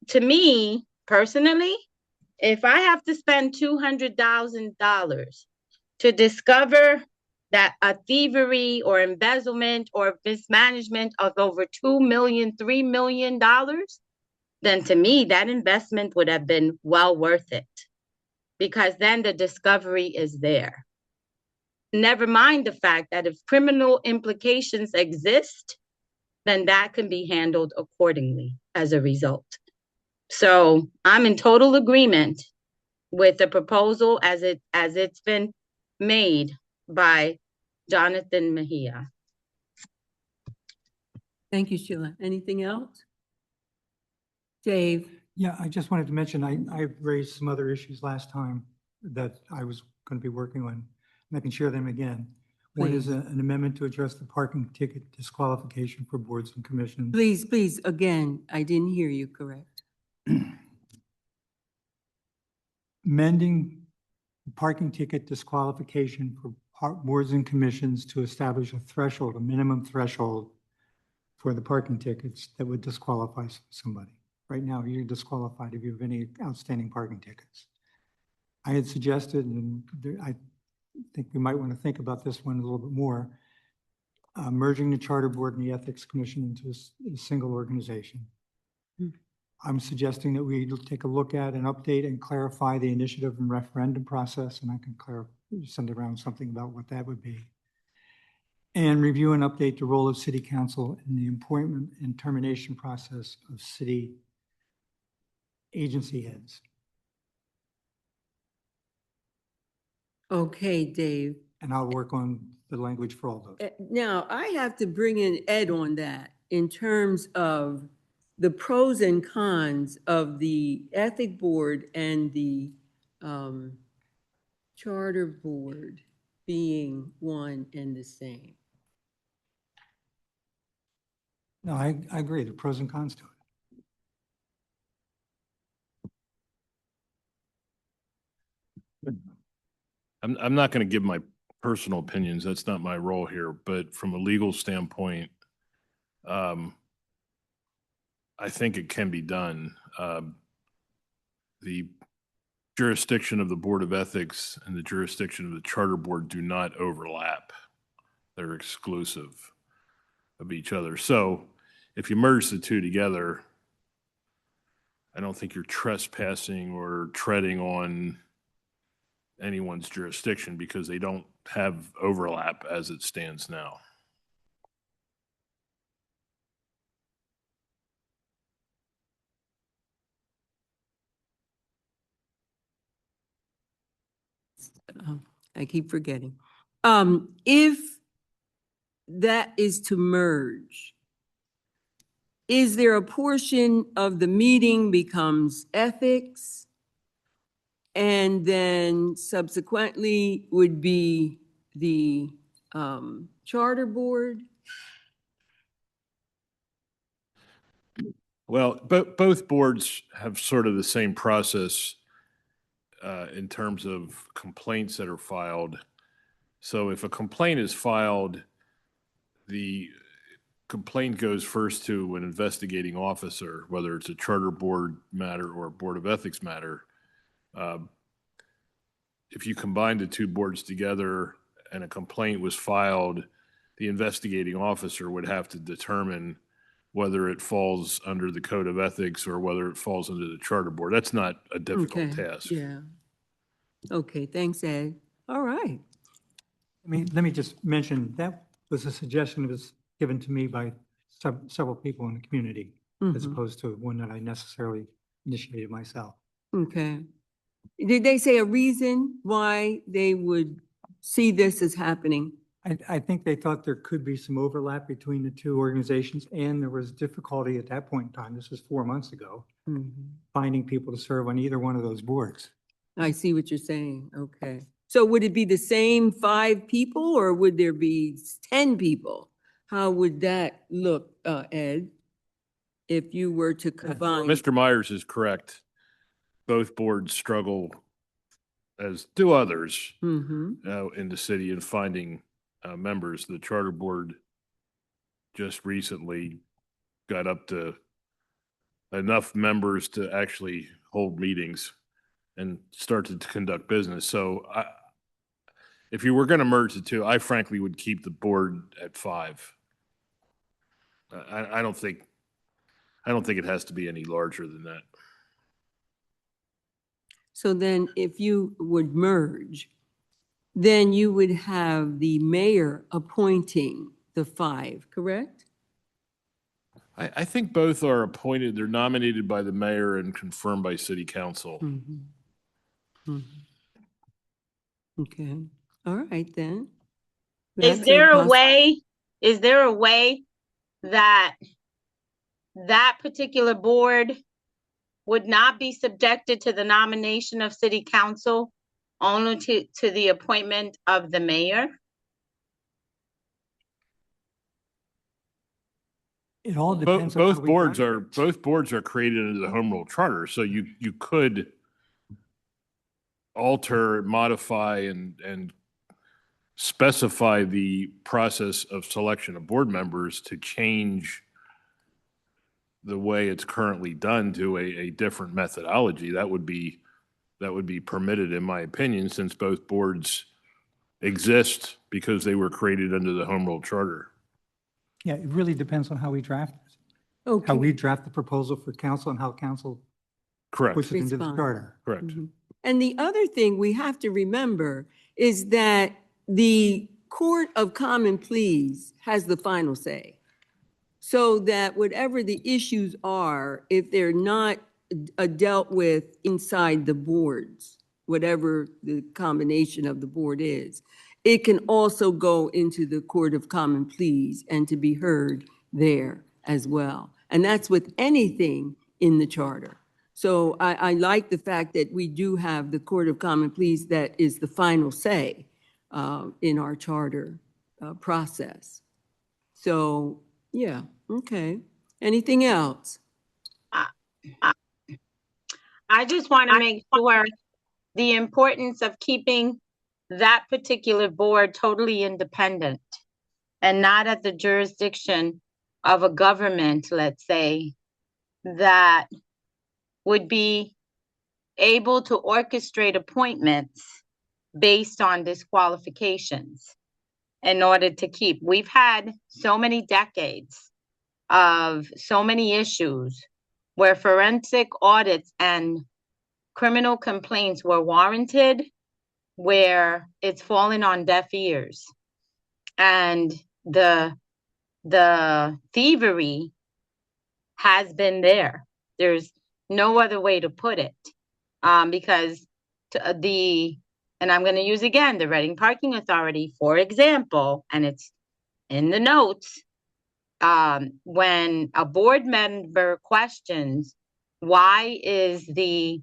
Speaker 3: To me, personally, if I have to spend $200,000 to discover that a thievery or embezzlement or mismanagement of over $2 million, $3 million, then to me, that investment would have been well worth it, because then the discovery is there. Never mind the fact that if criminal implications exist, then that can be handled accordingly as a result. So I'm in total agreement with the proposal as it's been made by Jonathan Mejia.
Speaker 1: Thank you, Sheila. Anything else? Dave?
Speaker 10: Yeah, I just wanted to mention, I raised some other issues last time that I was going to be working on, and I can share them again. One is
Speaker 1: Please.
Speaker 10: an amendment to address the parking ticket disqualification for boards and commissions.
Speaker 1: Please, again, I didn't hear you correct.
Speaker 10: Amending parking ticket disqualification for boards and commissions to establish a threshold, a minimum threshold for the parking tickets that would disqualify somebody. Right now, you're disqualified if you have any outstanding parking tickets. I had suggested, and I think we might want to think about this one a little bit more, merging the Charter Board and the Ethics Commission into a single organization. I'm suggesting that we take a look at and update and clarify the initiative and referendum process, and I can send around something about what that would be. And review and update the role of City Council in the appointment and termination process of city agency heads.
Speaker 1: Okay, Dave.
Speaker 10: And I'll work on the language for all those.
Speaker 1: Now, I have to bring in Ed on that in terms of the pros and cons of the Ethic Board and the Charter Board being one and the same.
Speaker 10: No, I agree. There are pros and cons to it.
Speaker 2: I'm not going to give my personal opinions. That's not my role here. But from a legal standpoint, I think it can be done. The jurisdiction of the Board of Ethics and the jurisdiction of the Charter Board do not overlap. They're exclusive of each other. So if you merge the two together, I don't think you're trespassing or treading on anyone's jurisdiction, because they don't have overlap as it stands now.
Speaker 1: I keep forgetting. If that is to merge, is there a portion of the meeting becomes ethics and then subsequently would be the Charter Board?
Speaker 2: Well, both boards have sort of the same process in terms of complaints that are filed. So if a complaint is filed, the complaint goes first to an investigating officer, whether it's a charter board matter or a board of ethics matter. If you combine the two boards together and a complaint was filed, the investigating officer would have to determine whether it falls under the code of ethics or whether it falls under the charter board. That's not a difficult
Speaker 1: Okay,
Speaker 2: task.
Speaker 1: yeah. Okay, thanks, Ed. All right.
Speaker 10: Let me just mention, that was a suggestion that was given to me by several people in the community, as
Speaker 1: Mhm.
Speaker 10: opposed to one that I necessarily initiated myself.
Speaker 1: Okay. Did they say a reason why they would see this as happening?
Speaker 10: I think they thought there could be some overlap between the two organizations, and there was difficulty at that point in time, this was 4 months ago,
Speaker 1: Mhm.
Speaker 10: finding people to serve on either one of those boards.
Speaker 1: I see what you're saying. Okay. So would it be the same 5 people or would there be 10 people? How would that look, Ed, if you were to combine?
Speaker 2: Mr. Myers is correct. Both boards struggle, as do others,
Speaker 1: Mhm.
Speaker 2: in the city in finding members. The charter board just recently got up to enough members to actually hold meetings and started to conduct business. So if you were going to merge the two, I frankly would keep the board at 5. I don't think it has to be any larger than that.
Speaker 1: So then if you would merge, then you would have the mayor appointing the 5, correct?
Speaker 2: I think both are appointed, they're nominated by the mayor and confirmed by city council.
Speaker 1: Mhm. Mhm. Okay, all right then.
Speaker 3: Is
Speaker 1: That's
Speaker 3: there a
Speaker 1: poss-
Speaker 3: way, is there a way that that particular board would not be subjected to the nomination of city council, only to the appointment of the mayor?
Speaker 10: It all depends on how
Speaker 2: Both
Speaker 10: we
Speaker 2: boards
Speaker 10: draft
Speaker 2: are,
Speaker 10: it.
Speaker 2: both boards are created under the home rule charter, so you could alter, modify, and specify the process of selection of board members to change the way it's currently done to a different methodology. That would be permitted, in my opinion, since both boards exist because they were created under the home rule charter.
Speaker 10: Yeah, it really depends on how we draft it. How
Speaker 1: Okay.
Speaker 10: we draft the proposal for council and how council
Speaker 2: Correct.
Speaker 10: puts it into the
Speaker 1: Respond.
Speaker 10: charter.
Speaker 2: Correct.
Speaker 1: Mhm. And the other thing we have to remember is that the Court of Common Pleas has the final say. So that whatever the issues are, if they're not dealt with inside the boards, whatever the combination of the board is, it can also go into the Court of Common Pleas and to be heard there as well. And that's with anything in the charter. So I like the fact that we do have the Court of Common Pleas that is the final say in our charter process. So, yeah, okay. Anything else?
Speaker 3: I just want to make sure the importance of keeping that particular board totally independent and not at the jurisdiction of a government, let's say, that would be able to orchestrate appointments based on disqualifications in order to keep. We've had so many decades of so many issues where forensic audits and criminal complaints were warranted, where it's fallen on deaf ears. And the thievery has been there. There's no other way to put it. Because and I'm going to use again, the Reading Parking Authority, for example, and it's in the notes, when a board member questions, why is the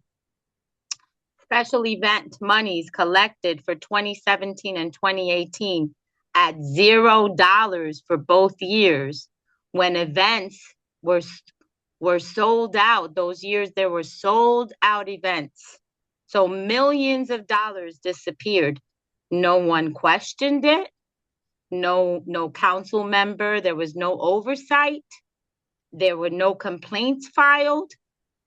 Speaker 3: special event monies collected for 2017 and 2018 at $0 for both years, when events were sold out? Those years there were sold out events. So millions of dollars disappeared. No one questioned it. no council member, there was no oversight. There were no complaints filed,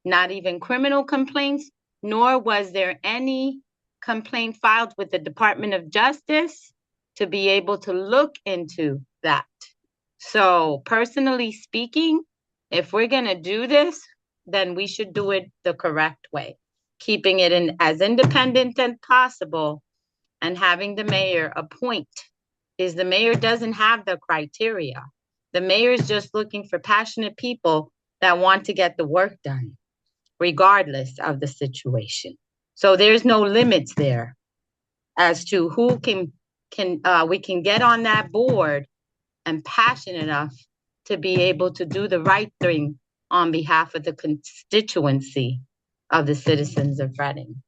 Speaker 3: not even criminal complaints, nor was there any complaint filed with the Department of Justice to be able to look into that. So personally speaking, if we're gonna do this, then we should do it the correct way, keeping it in as independent as possible and having the mayor appoint, is the mayor doesn't have the criteria. The mayor is just looking for passionate people that want to get the work done, regardless of the situation. So there's no limits there as to who we can get on that board and passionate enough to be able to do the right thing on behalf of the constituency of the citizens of Reading.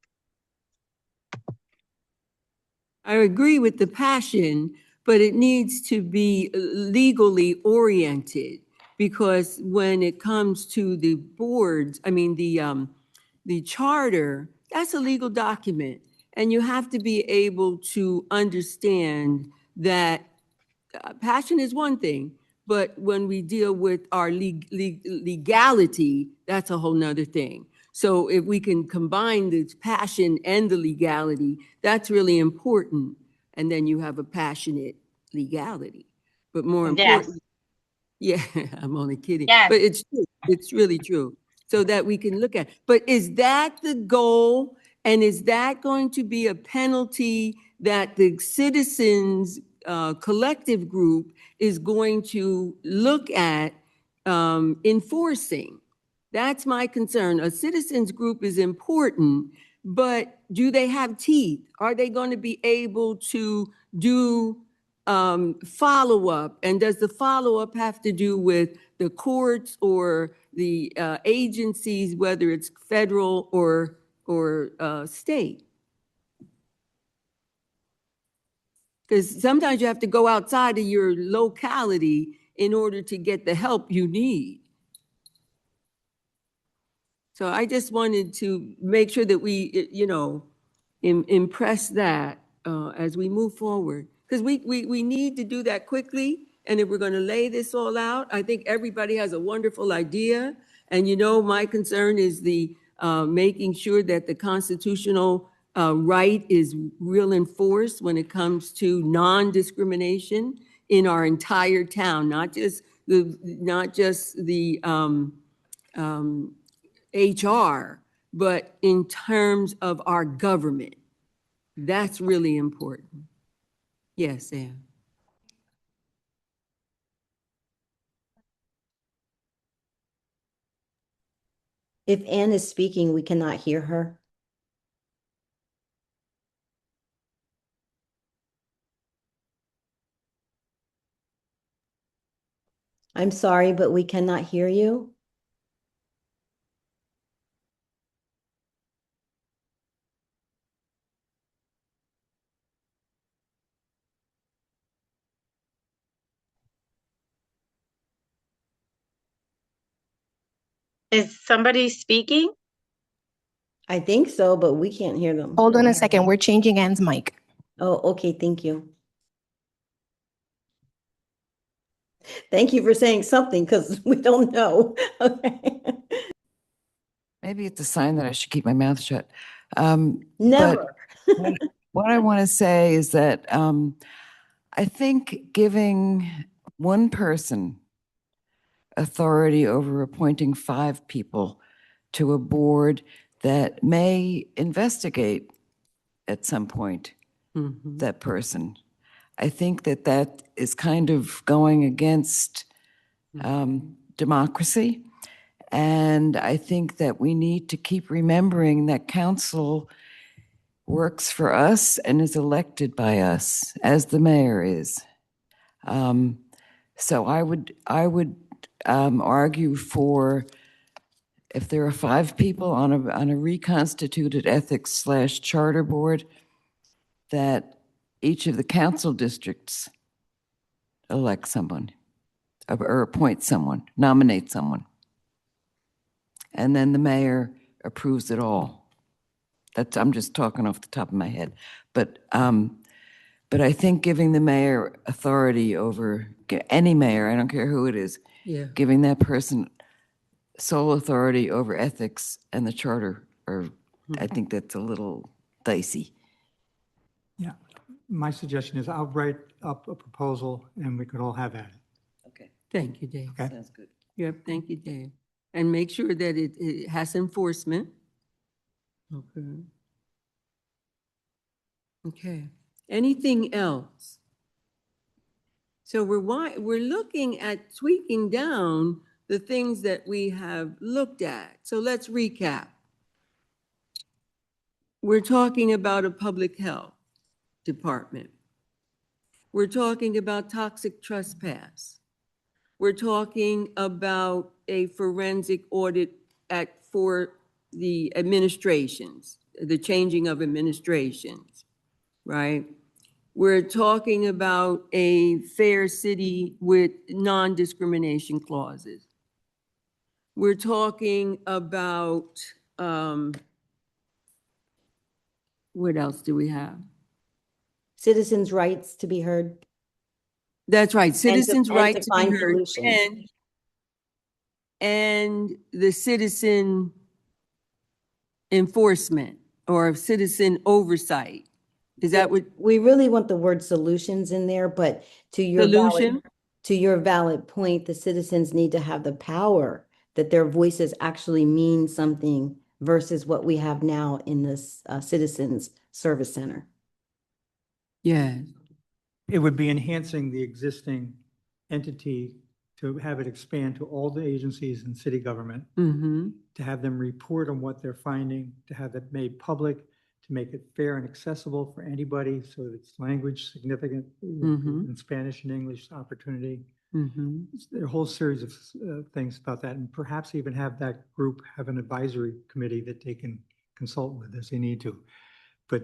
Speaker 1: I agree with the passion, but it needs to be legally oriented, because when it comes to the boards, I mean, the charter, that's a legal document. And you have to be able to understand that passion is one thing, but when we deal with our legality, that's a whole nother thing. So if we can combine the passion and the legality, that's really important. And then you have a passionate legality. But more important, yeah, I'm only kidding.
Speaker 3: Yes.
Speaker 1: But it's true. It's really true. So that we can look at. But is that the goal? And is that going to be a penalty that the citizens collective group is going to look at enforcing? That's my concern. A citizens group is important, but do they have teeth? Are they going to be able to do follow-up? And does the follow-up have to do with the courts or the agencies, whether it's federal or state? Because sometimes you have to go outside of your locality in order to get the help you need. So I just wanted to make sure that we, impress that as we move forward. Because we need to do that quickly. And if we're going to lay this all out, I think everybody has a wonderful idea. And my concern is the making sure that the constitutional right is real enforced when it comes to non-discrimination in our entire town, not just the HR, but in terms of our government. That's really important. Yes, Ann.
Speaker 7: If Anne is speaking, we cannot hear her. I'm sorry, but we cannot hear you.
Speaker 3: Is somebody speaking?
Speaker 7: I think so, but we can't hear them.
Speaker 4: Hold on a second. We're changing Anne's mic.
Speaker 7: Oh, okay. Thank you. Thank you for saying something because we don't know. Okay.
Speaker 8: Maybe it's a sign that I should keep my mouth shut.
Speaker 7: Never.
Speaker 8: What I want to say is that I think giving one person authority over appointing 5 people to a board that may investigate at some point that person. I think that is kind of going against democracy. And I think that we need to keep remembering that council works for us and is elected by us, as the mayor is. So I would argue for, if there are 5 people on a reconstituted ethics/charter board, that each of the council districts elect someone or appoint someone, nominate someone. And then the mayor approves it all. I'm just talking off the top of my head. But But I think giving the mayor authority over any mayor, I don't care who it is,
Speaker 1: Yeah.
Speaker 8: giving that person sole authority over ethics and the charter, or I think that's a little dicey.
Speaker 10: Yeah. My suggestion is I'll write up a proposal and we could all have at it.
Speaker 8: Okay,
Speaker 1: Thank you, Dave.
Speaker 10: Okay.
Speaker 8: sounds good.
Speaker 1: Yep, thank you, Dave. And make sure that it has enforcement. Okay. Okay. Anything else? So we're looking at tweaking down the things that we have looked at. So let's recap. We're talking about a public health department. We're talking about toxic trespass. We're talking about a forensic audit for the administrations, the changing of administrations, right? We're talking about a fair city with non-discrimination clauses. We're talking about, what else do we have?
Speaker 7: Citizens' rights to be heard.
Speaker 1: That's right, citizens'
Speaker 7: and
Speaker 1: right
Speaker 7: to
Speaker 1: to be
Speaker 7: find
Speaker 1: heard,
Speaker 7: solutions.
Speaker 1: and the citizen enforcement or citizen oversight. Is that what,
Speaker 7: We really want the word solutions in there, but to your
Speaker 1: solution?
Speaker 7: valid point, the citizens need to have the power that their voices actually mean something versus what we have now in this Citizens Service Center.
Speaker 1: Yes.
Speaker 10: It would be enhancing the existing entity to have it expand to all the agencies in city government,
Speaker 1: Mm-hmm.
Speaker 10: to have them report on what they're finding, to have it made public, to make it fair and accessible for anybody so that it's language significant
Speaker 1: Mhm.
Speaker 10: in Spanish and English opportunity.
Speaker 1: Mm-hmm.
Speaker 10: There are a whole series of things about that, and perhaps even have that group have an advisory committee that they can consult with as they need to. But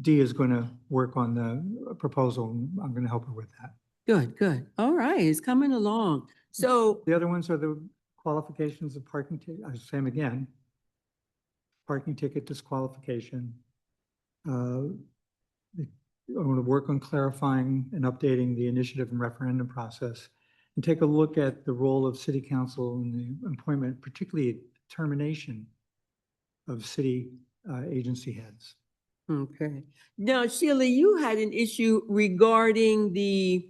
Speaker 10: Dee is going to work on the proposal, and I'm going to help her with that.
Speaker 1: Good, good. All right, it's coming along. So,
Speaker 10: The other ones are the qualifications of parking, I say them again. Parking ticket disqualification. I want to work on clarifying and updating the initiative and referendum process, and take a look at the role of city council in the appointment, particularly termination of city agency heads.
Speaker 1: okay. Now, Sheila, you had an issue regarding the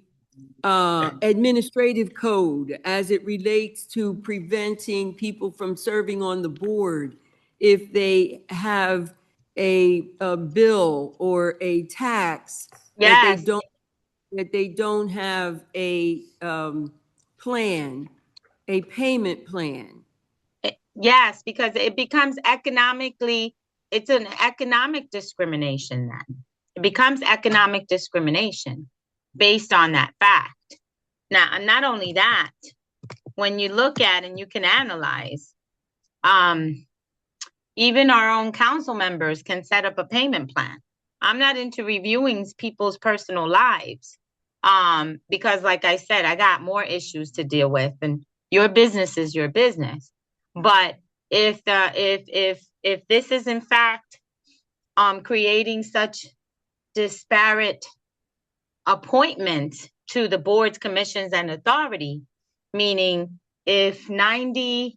Speaker 1: administrative code as it relates to preventing people from serving on the board if they have a bill or a tax that
Speaker 3: Yes.
Speaker 1: they don't have a plan, a payment plan.
Speaker 3: Yes, because it becomes it's an economic discrimination then. It becomes economic discrimination based on that fact. Now, and not only that, when you look at and you can analyze, even our own council members can set up a payment plan. I'm not into reviewing people's personal lives, because like I said, I got more issues to deal with, and your business is your business. But if this is in fact creating such disparate appointments to the boards, commissions, and authority, meaning if 95%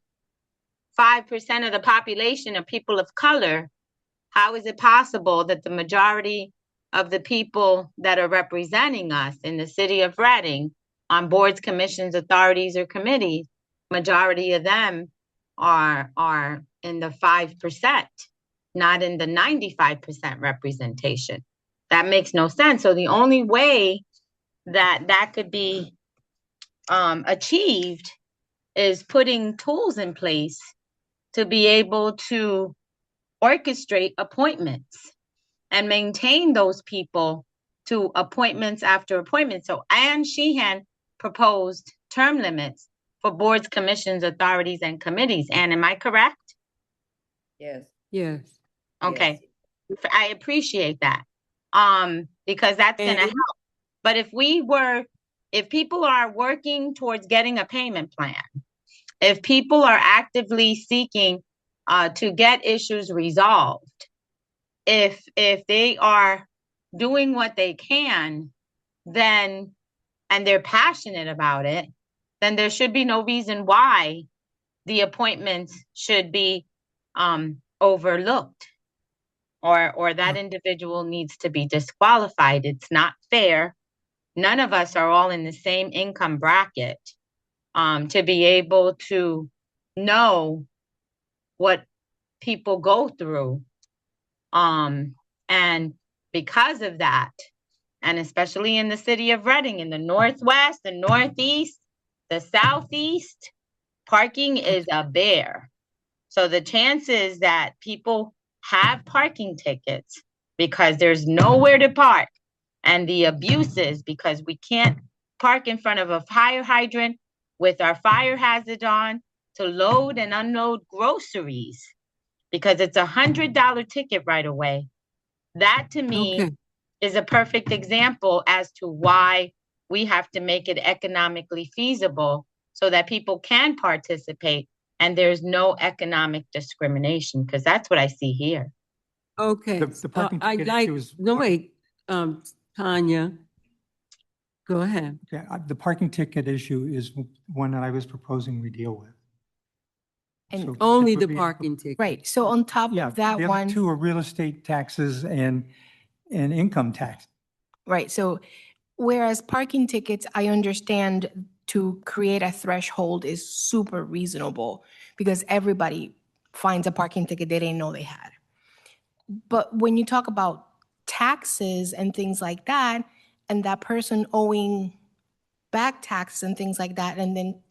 Speaker 3: of the population are people of color, how is it possible that the majority of the people that are representing us in the city of Reading on boards, commissions, authorities, or committees, majority of them are in the 5%, not in the 95% representation? That makes no sense. So the only way that could be achieved is putting tools in place to be able to orchestrate appointments and maintain those people to appointments after appointment. So Ann Sheehan proposed term limits for boards, commissions, authorities, and committees. Ann, am I correct?
Speaker 8: Yes.
Speaker 1: Yes.
Speaker 3: Okay.
Speaker 8: Yes.
Speaker 3: I appreciate that. Because that's going to
Speaker 1: And-
Speaker 3: help. But if people are working towards getting a payment plan, if people are actively seeking to get issues resolved, if they are doing what they can, then, and they're passionate about it, then there should be no reason why the appointments should be overlooked, or that individual needs to be disqualified. It's not fair. None of us are all in the same income bracket to be able to know what people go through. And because of that, and especially in the city of Reading, in the Northwest, the Northeast, the Southeast, parking is a bear. So the chances that people have parking tickets because there's nowhere to park, and the abuses because we can't park in front of a fire hydrant with our fire hazard on to load and unload groceries because it's $100 ticket right away. That to me
Speaker 1: Okay.
Speaker 3: is a perfect example as to why we have to make it economically feasible so that people can participate and there's no economic discrimination, because that's what I see here.
Speaker 1: Okay.
Speaker 10: The parking
Speaker 1: I'd
Speaker 10: ticket
Speaker 1: like,
Speaker 10: issue is.
Speaker 1: no, wait, Tanya, go ahead.
Speaker 10: Okay, the parking ticket issue is one that I was proposing we deal with.
Speaker 4: And
Speaker 10: So
Speaker 1: Only
Speaker 10: that would
Speaker 1: the
Speaker 10: be-
Speaker 1: parking ticket.
Speaker 4: right, so on top
Speaker 10: Yeah,
Speaker 4: of that
Speaker 10: the other
Speaker 4: one,
Speaker 10: two are real estate taxes and income tax.
Speaker 4: right, so whereas parking tickets, I understand to create a threshold is super reasonable because everybody finds a parking ticket they didn't know they had. But when you talk about taxes and things like that, and that person owing back taxes and things like that, and then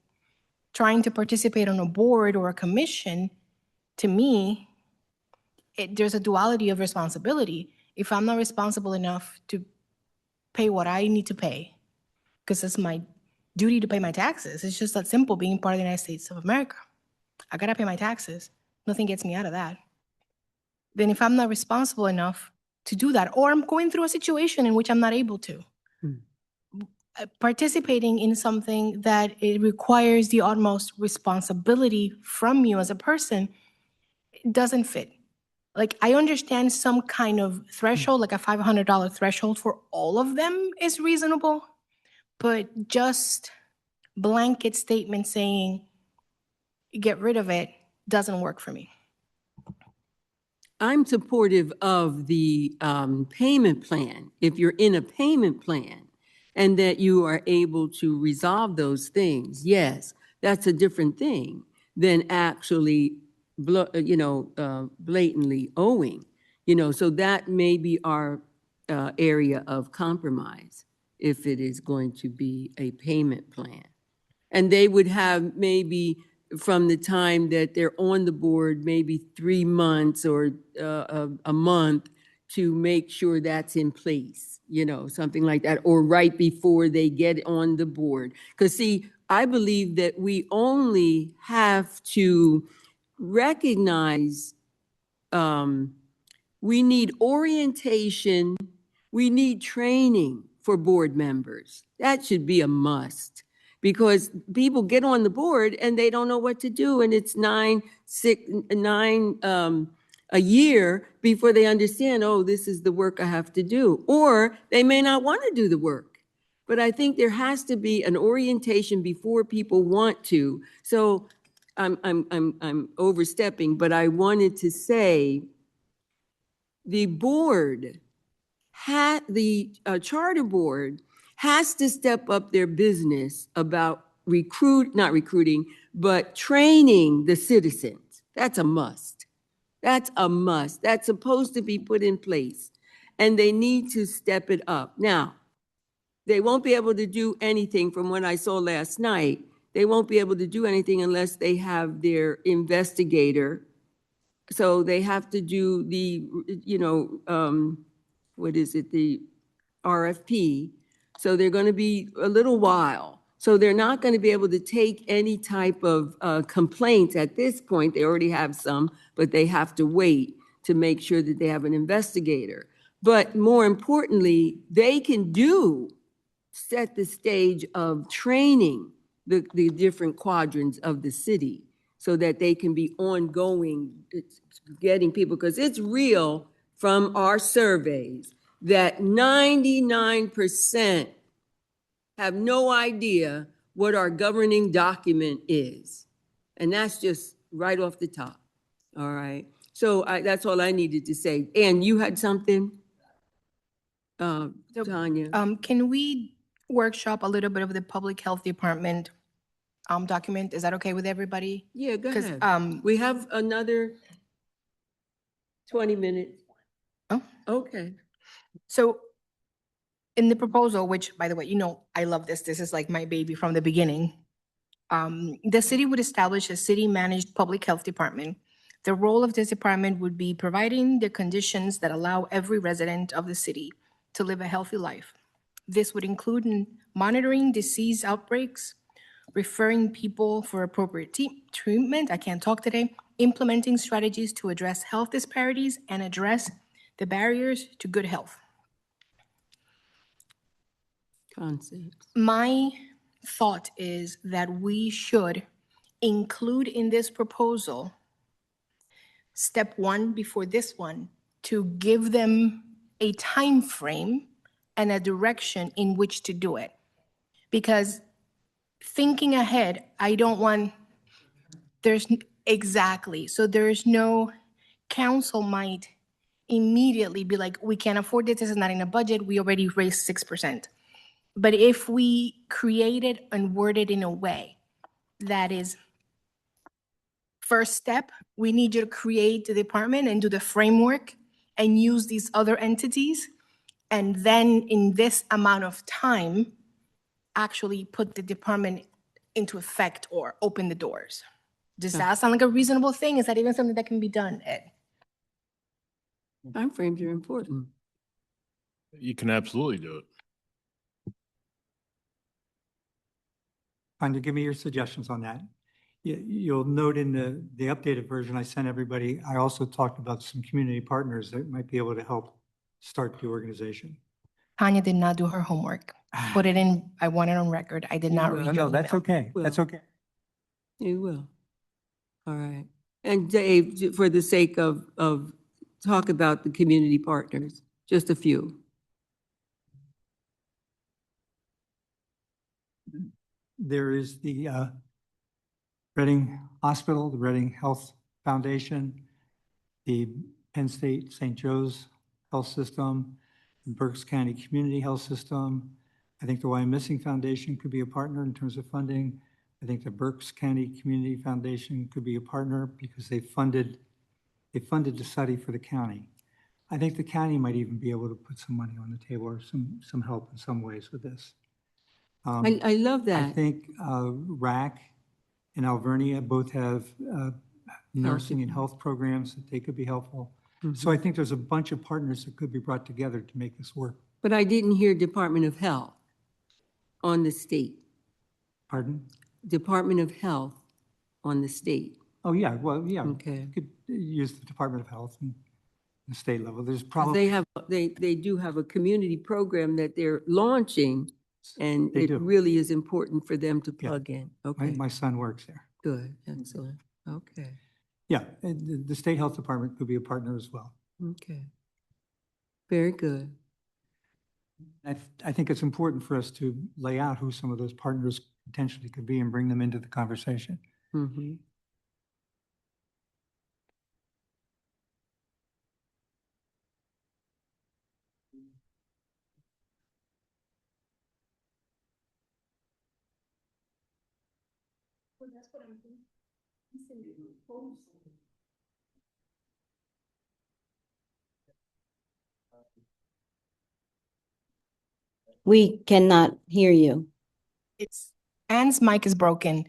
Speaker 4: trying to participate on a board or a commission, to me, there's a duality of responsibility. If I'm not responsible enough to pay what I need to pay, because it's my duty to pay my taxes. It's just that simple, being part of the United States of America. I gotta pay my taxes. Nothing gets me out of that. Then if I'm not responsible enough to do that, or I'm going through a situation in which I'm not able to, participating in something that it requires the utmost responsibility from you as a person, it doesn't fit. Like, I understand some kind of threshold, like a $500 threshold for all of them is reasonable, but just blanket statement saying, get rid of it, doesn't work for me.
Speaker 1: I'm supportive of the payment plan. If you're in a payment plan and that you are able to resolve those things, yes, that's a different thing than actually, blatantly owing. So that may be our area of compromise if it is going to be a payment plan. And they would have maybe from the time that they're on the board, maybe 3 months or a month to make sure that's in place, something like that, or right before they get on the board. Because see, I believe that we only have to recognize we need orientation, we need training for board members. That should be a must. Because people get on the board and they don't know what to do, and it's nine a year before they understand, oh, this is the work I have to do. Or they may not want to do the work. But I think there has to be an orientation before people want to. So I'm overstepping, but I wanted to say the board the charter board has to step up their business about not recruiting, but training the citizens. That's a must. That's a must. That's supposed to be put in place. And they need to step it up. Now, they won't be able to do anything from what I saw last night. They won't be able to do anything unless they have their investigator. So they have to do the, what is it, the RFP. So they're going to be a little while. So they're not going to be able to take any type of complaints at this point. They already have some, but they have to wait to make sure that they have an investigator. But more importantly, they can set the stage of training the different quadrants of the city so that they can be ongoing, getting people, because it's real from our surveys that 99% have no idea what our governing document is. And that's just right off the top. All right. So that's all I needed to say. And you had something,
Speaker 4: So,
Speaker 1: Tanya?
Speaker 4: Can we workshop a little bit of the Public Health Department document? Is that okay with everybody?
Speaker 1: Yeah, go
Speaker 4: 'Cause,
Speaker 1: ahead. We have another 20 minutes.
Speaker 4: Oh.
Speaker 1: Okay.
Speaker 4: So in the proposal, which by the way, I love this. This is like my baby from the beginning. The city would establish a city-managed public health department. The role of this department would be providing the conditions that allow every resident of the city to live a healthy life. This would include monitoring disease outbreaks, referring people for appropriate treatment, I can't talk today, implementing strategies to address health disparities and address the barriers to good health.
Speaker 1: Concepts.
Speaker 4: My thought is that we should include in this proposal step one before this one to give them a time frame and a direction in which to do it. Because thinking ahead, I don't want, exactly. So there's no, council might immediately be like, we can't afford this is not in a budget, we already raised 6%. But if we create it and word it in a way that is, first step, we need you to create the department and do the framework and use these other entities. And then in this amount of time, actually put the department into effect or open the doors. Does that sound like a reasonable thing? Is that even something that can be done, Ed?
Speaker 1: Timeframes are important.
Speaker 2: You can absolutely do it.
Speaker 10: Tanya, give me your suggestions on that. You'll note in the updated version I sent everybody, I also talked about some community partners that might be able to help start the organization.
Speaker 4: Tanya did not do her homework. Put it in, I want it on record. I did not read your
Speaker 10: No, that's
Speaker 4: email.
Speaker 10: okay. That's okay.
Speaker 1: You will. All right. And Dave, for the sake of talk about the community partners, just a few.
Speaker 10: There is the Reading Hospital, the Reading Health Foundation, the Penn State St. Joe's Health System, the Berks County Community Health System. I think the Why I'm Missing Foundation could be a partner in terms of funding. I think the Berks County Community Foundation could be a partner because they funded the study for the county. I think the county might even be able to put some money on the table or some help in some ways with this.
Speaker 1: I love
Speaker 10: I
Speaker 1: that.
Speaker 10: think RAC and Alvernia both have nursing and health programs that they could be helpful. So I think there's a bunch of partners that could be brought together to make this work.
Speaker 1: But I didn't hear Department of Health on the state.
Speaker 10: Pardon?
Speaker 1: Department of Health on the state.
Speaker 10: Oh, yeah, well, yeah.
Speaker 1: Okay.
Speaker 10: You could use the Department of Health and the state level. There's
Speaker 1: 'Cause
Speaker 10: probably.
Speaker 1: they do have a community program that they're launching, and
Speaker 10: They
Speaker 1: it
Speaker 10: do.
Speaker 1: really is important for them to
Speaker 10: Yeah.
Speaker 1: plug in.
Speaker 10: My,
Speaker 1: Okay,
Speaker 10: my son works there.
Speaker 1: good, excellent. Okay,
Speaker 10: Yeah, and the state health department could be a partner as well.
Speaker 1: okay. Very good.
Speaker 10: I think it's important for us to lay out who some of those partners potentially could be and bring them into the conversation.
Speaker 1: Mm-hmm.
Speaker 7: We cannot hear you.
Speaker 4: It's, Anne's mic is broken.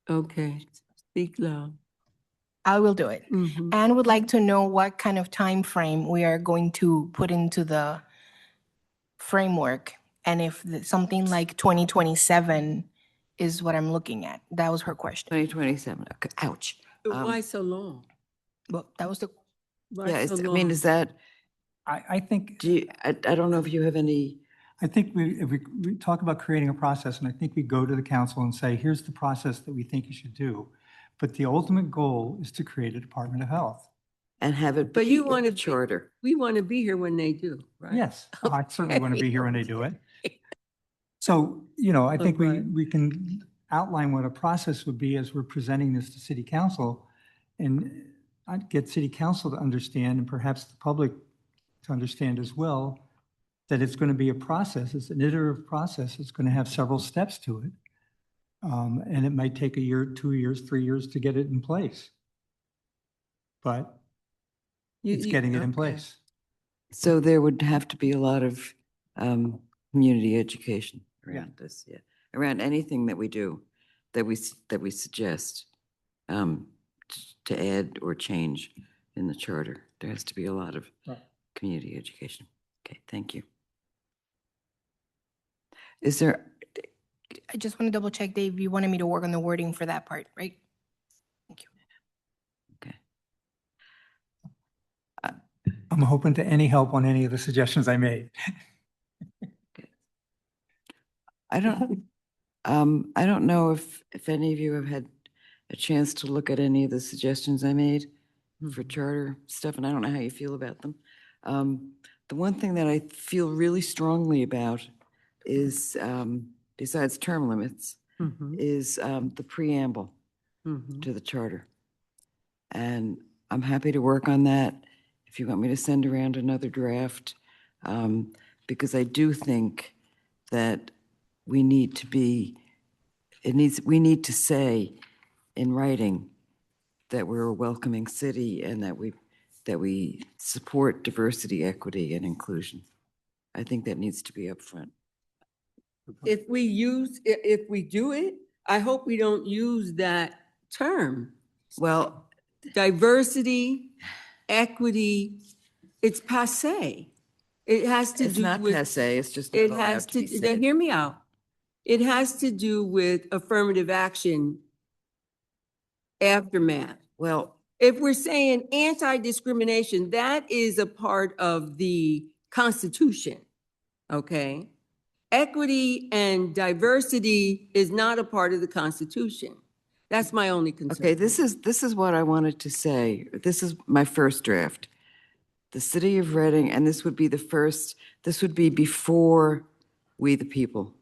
Speaker 1: Okay, speak loud.
Speaker 4: I will do it.
Speaker 1: Mhm.
Speaker 4: Anne would like to know what kind of time frame we are going to put into the framework, and if something like 2027 is what I'm looking at. That was her question.
Speaker 8: 2027, okay, ouch.
Speaker 1: Why so long?
Speaker 4: Well, that was the,
Speaker 1: Why
Speaker 8: Yeah,
Speaker 1: so
Speaker 8: I mean,
Speaker 1: long?
Speaker 8: is that,
Speaker 10: I think,
Speaker 8: I don't know if you have any,
Speaker 10: if we talk about creating a process, and I think we go to the council and say, here's the process that we think you should do. But the ultimate goal is to create a Department of Health.
Speaker 8: and have it
Speaker 1: But
Speaker 8: be
Speaker 1: you
Speaker 8: in
Speaker 1: want
Speaker 8: the
Speaker 1: to
Speaker 8: charter.
Speaker 1: We want to be here when they do, right?
Speaker 10: Yes, I certainly want to be here when they do it. So, I think
Speaker 1: Okay.
Speaker 10: we can outline what a process would be as we're presenting this to city council. And I'd get city council to understand, and perhaps the public to understand as well, that it's going to be a process. It's an iterative process. It's going to have several steps to it. And it might take a year, 2 years, 3 years to get it in place. But it's getting it in
Speaker 1: okay.
Speaker 10: place.
Speaker 8: So there would have to be a lot of community education around this, around anything that we do, that we suggest to add or change in the charter. There has to be a lot of
Speaker 10: Right.
Speaker 8: community education. Okay, thank you. Is there,
Speaker 4: I just want to double check, Dave, you wanted me to work on the wording for that part, right? Thank you.
Speaker 8: okay.
Speaker 10: I'm open to any help on any of the suggestions I made.
Speaker 8: I don't know if any of you have had a chance to look at any of the suggestions I made for charter stuff, and I don't know how you feel about them. The one thing that I feel really strongly about is, besides term limits, is the preamble to the charter. And I'm happy to work on that if you want me to send around another draft, because I do think that we need to say in writing that we're a welcoming city and that we support diversity, equity, and inclusion. I think that needs to be upfront.
Speaker 1: If we do it, I hope we don't use that term.
Speaker 8: Well,
Speaker 1: Diversity, equity, it's passé. It has to
Speaker 8: it's
Speaker 1: do
Speaker 8: not
Speaker 1: with.
Speaker 8: passé, it's just not
Speaker 1: It
Speaker 8: allowed
Speaker 1: has
Speaker 8: to be
Speaker 1: to,
Speaker 8: said.
Speaker 1: hear me out. It has to do with affirmative action aftermath.
Speaker 8: Well,
Speaker 1: If we're saying anti-discrimination, that is a part of the Constitution, okay? Equity and diversity is not a part of the Constitution. That's my only concern.
Speaker 8: okay, this is what I wanted to say. This is my first draft. The city of Reading, and this would be before we the people,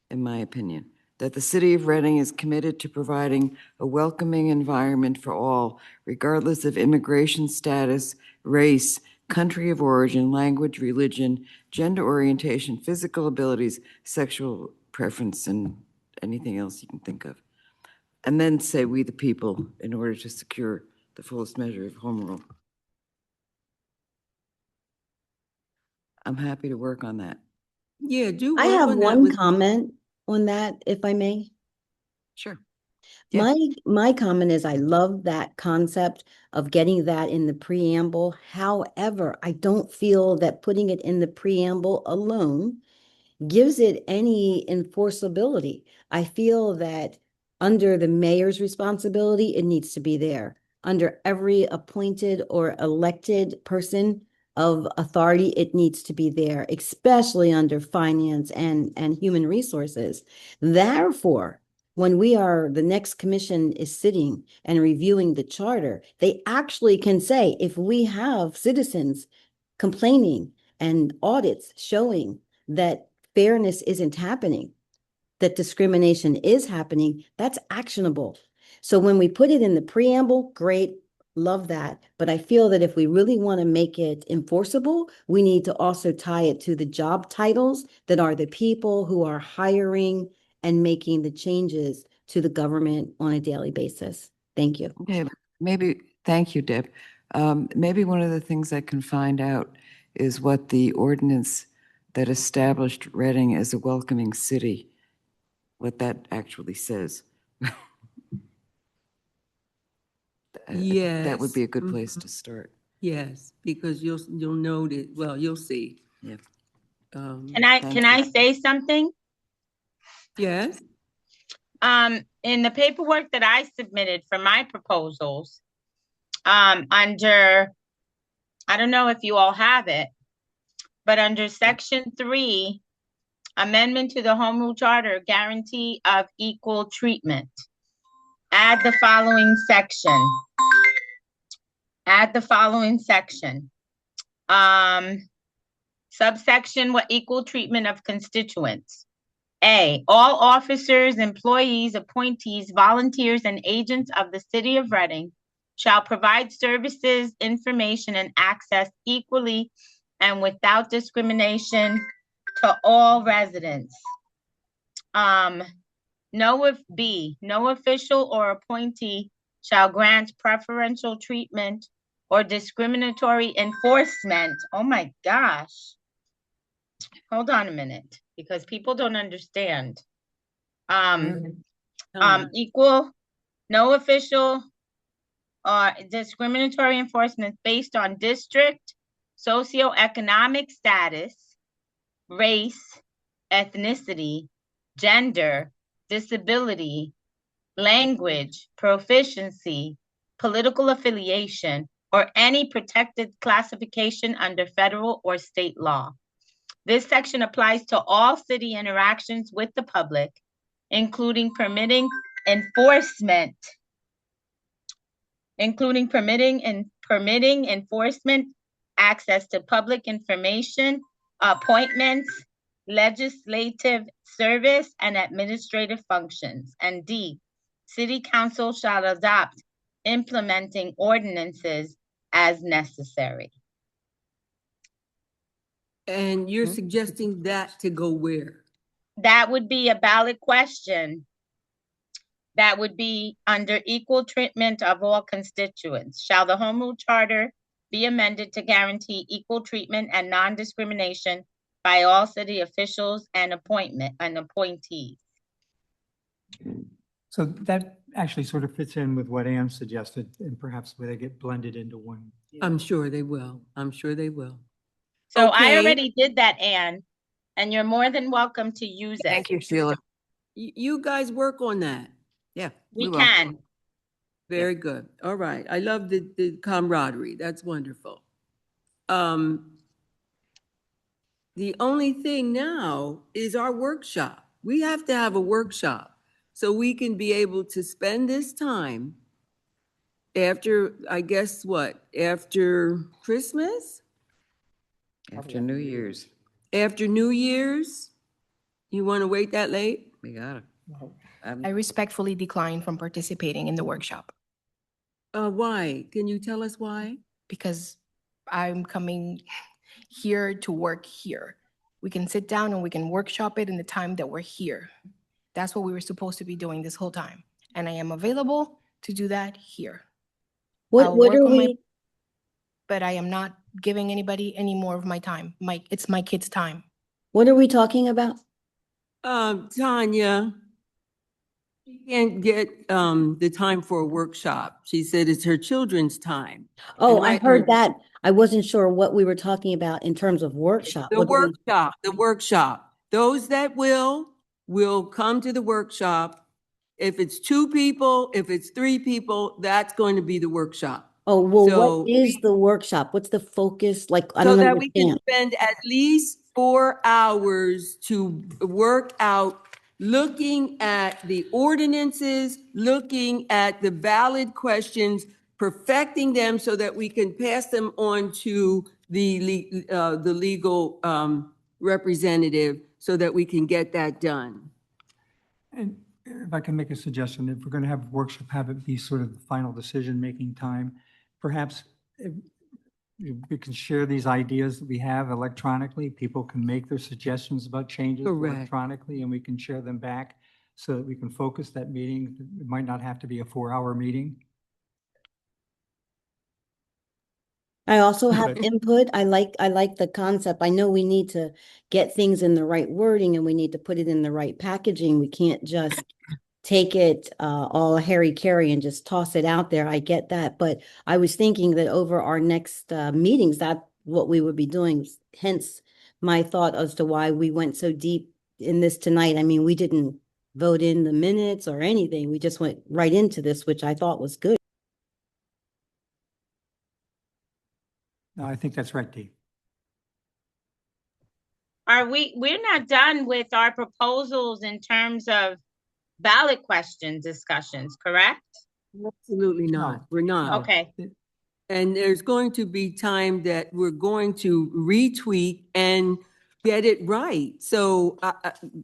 Speaker 8: in my opinion, that the city of Reading is committed to providing a welcoming environment for all, regardless of immigration status, race, country of origin, language, religion, gender orientation, physical abilities, sexual preference, and anything else you can think of. And then say we the people in order to secure the fullest measure of home rule. I'm happy to work on that.
Speaker 1: Yeah, do
Speaker 7: I
Speaker 1: work
Speaker 7: have
Speaker 1: on that
Speaker 7: one
Speaker 1: with-
Speaker 7: comment on that, if I may.
Speaker 8: Sure. Yeah.
Speaker 7: My comment is I love that concept of getting that in the preamble. However, I don't feel that putting it in the preamble alone gives it any enforceability. I feel that under the mayor's responsibility, it needs to be there. Under every appointed or elected person of authority, it needs to be there, especially under finance and human resources. Therefore, when the next commission is sitting and reviewing the charter, they actually can say, if we have citizens complaining and audits showing that fairness isn't happening, that discrimination is happening, that's actionable. So when we put it in the preamble, great, love that. But I feel that if we really want to make it enforceable, we need to also tie it to the job titles that are the people who are hiring and making the changes to the government on a daily basis. Thank you.
Speaker 8: Okay, thank you, Deb. Maybe one of the things I can find out is what the ordinance that established Reading as a welcoming city, what that actually says. I think that would be a good place to start.
Speaker 1: Yes, because you'll note it, well, you'll see.
Speaker 8: Yeah.
Speaker 3: Can I
Speaker 8: you.
Speaker 3: say something?
Speaker 1: Yes,
Speaker 3: In the paperwork that I submitted for my proposals, under, I don't know if you all have it, but under section 3, amendment to the home rule charter, guarantee of equal treatment. Add the following section. add the following section. Subsection, what equal treatment of constituents. A, all officers, employees, appointees, volunteers, and agents of the city of Reading shall provide services, information, and access equally and without discrimination to all residents. No official or appointee shall grant preferential treatment or discriminatory enforcement. Oh my gosh. Hold on a minute, because people don't understand. No official or discriminatory enforcement based on district, socioeconomic status, race, ethnicity, gender, disability, language, proficiency, political affiliation, or any protected classification under federal or state law. This section applies to all city interactions with the public, including permitting enforcement, access to public information, appointments, legislative service, and administrative functions. And D, city council shall adopt implementing ordinances as necessary.
Speaker 1: And you're suggesting that to go where?
Speaker 3: That would be a ballot question. That would be under equal treatment of all constituents. Shall the Home Rule Charter be amended to guarantee equal treatment and non-discrimination by all city officials and appointees?
Speaker 10: So that actually sort of fits in with what Ann suggested, and perhaps where they get blended into one.
Speaker 1: I'm sure they will. I'm sure they will.
Speaker 3: So I
Speaker 1: Okay.
Speaker 3: already did that, Ann, and you're more than welcome to use it.
Speaker 8: Thank you, Sheila.
Speaker 1: You guys work on that.
Speaker 8: Yeah.
Speaker 3: We
Speaker 8: will.
Speaker 3: can.
Speaker 1: Very good. All right. I love the camaraderie. That's wonderful. The only thing now is our workshop. We have to have a workshop so we can be able to spend this time after, I guess what, after Christmas?
Speaker 8: After New Year's,
Speaker 1: After New Year's? You want to wait that late?
Speaker 8: we got it.
Speaker 4: I respectfully decline from participating in the workshop
Speaker 1: Why? Can you tell us why?
Speaker 4: because I'm coming here to work here. We can sit down and we can workshop it in the time that we're here. That's what we were supposed to be doing this whole time. And I am available to do that here. I'll
Speaker 7: What
Speaker 4: work
Speaker 7: are
Speaker 4: on
Speaker 7: we,
Speaker 4: But I am not giving anybody any more of my time. It's my kids' time.
Speaker 7: what are we talking about?
Speaker 1: Tanya, she can't get the time for a workshop. She said it's her children's time.
Speaker 7: Oh,
Speaker 1: And
Speaker 7: I
Speaker 1: right
Speaker 7: heard
Speaker 1: now-
Speaker 7: that. I wasn't sure what we were talking about in terms of workshop.
Speaker 1: The
Speaker 7: What do we-
Speaker 1: workshop. Those that will come to the workshop. If it's 2 people, if it's 3 people, that's going to be the workshop.
Speaker 7: Oh, well,
Speaker 1: So-
Speaker 7: what is the workshop? What's the focus? Like, I
Speaker 1: So
Speaker 7: don't
Speaker 1: that we can
Speaker 7: understand.
Speaker 1: spend at least 4 hours to work out, looking at the ordinances, looking at the valid questions, perfecting them so that we can pass them on to the legal representative so that we can get that done.
Speaker 10: And if I can make a suggestion, if we're going to have a workshop, have it be sort of the final decision-making time, perhaps we can share these ideas that we have electronically. People can make their suggestions about changes
Speaker 1: Correct.
Speaker 10: electronically, and we can share them back so that we can focus that meeting. It might not have to be a 4-hour meeting.
Speaker 7: I also have
Speaker 10: Okay.
Speaker 7: input. I like the concept. I know we need to get things in the right wording and we need to put it in the right packaging. We can't just take it all hairy-carry and just toss it out there. I get that. But I was thinking that over our next meetings, that's what we would be doing. Hence my thought as to why we went so deep in this tonight. I mean, we didn't vote in the minutes or anything. We just went right into this, which I thought was good.
Speaker 10: No, I think that's right, Dee.
Speaker 3: We're not done with our proposals in terms of ballot question discussions, correct?
Speaker 1: Absolutely not.
Speaker 10: No.
Speaker 1: We're not.
Speaker 3: Okay.
Speaker 1: And there's going to be time that we're going to retweak and get it right. So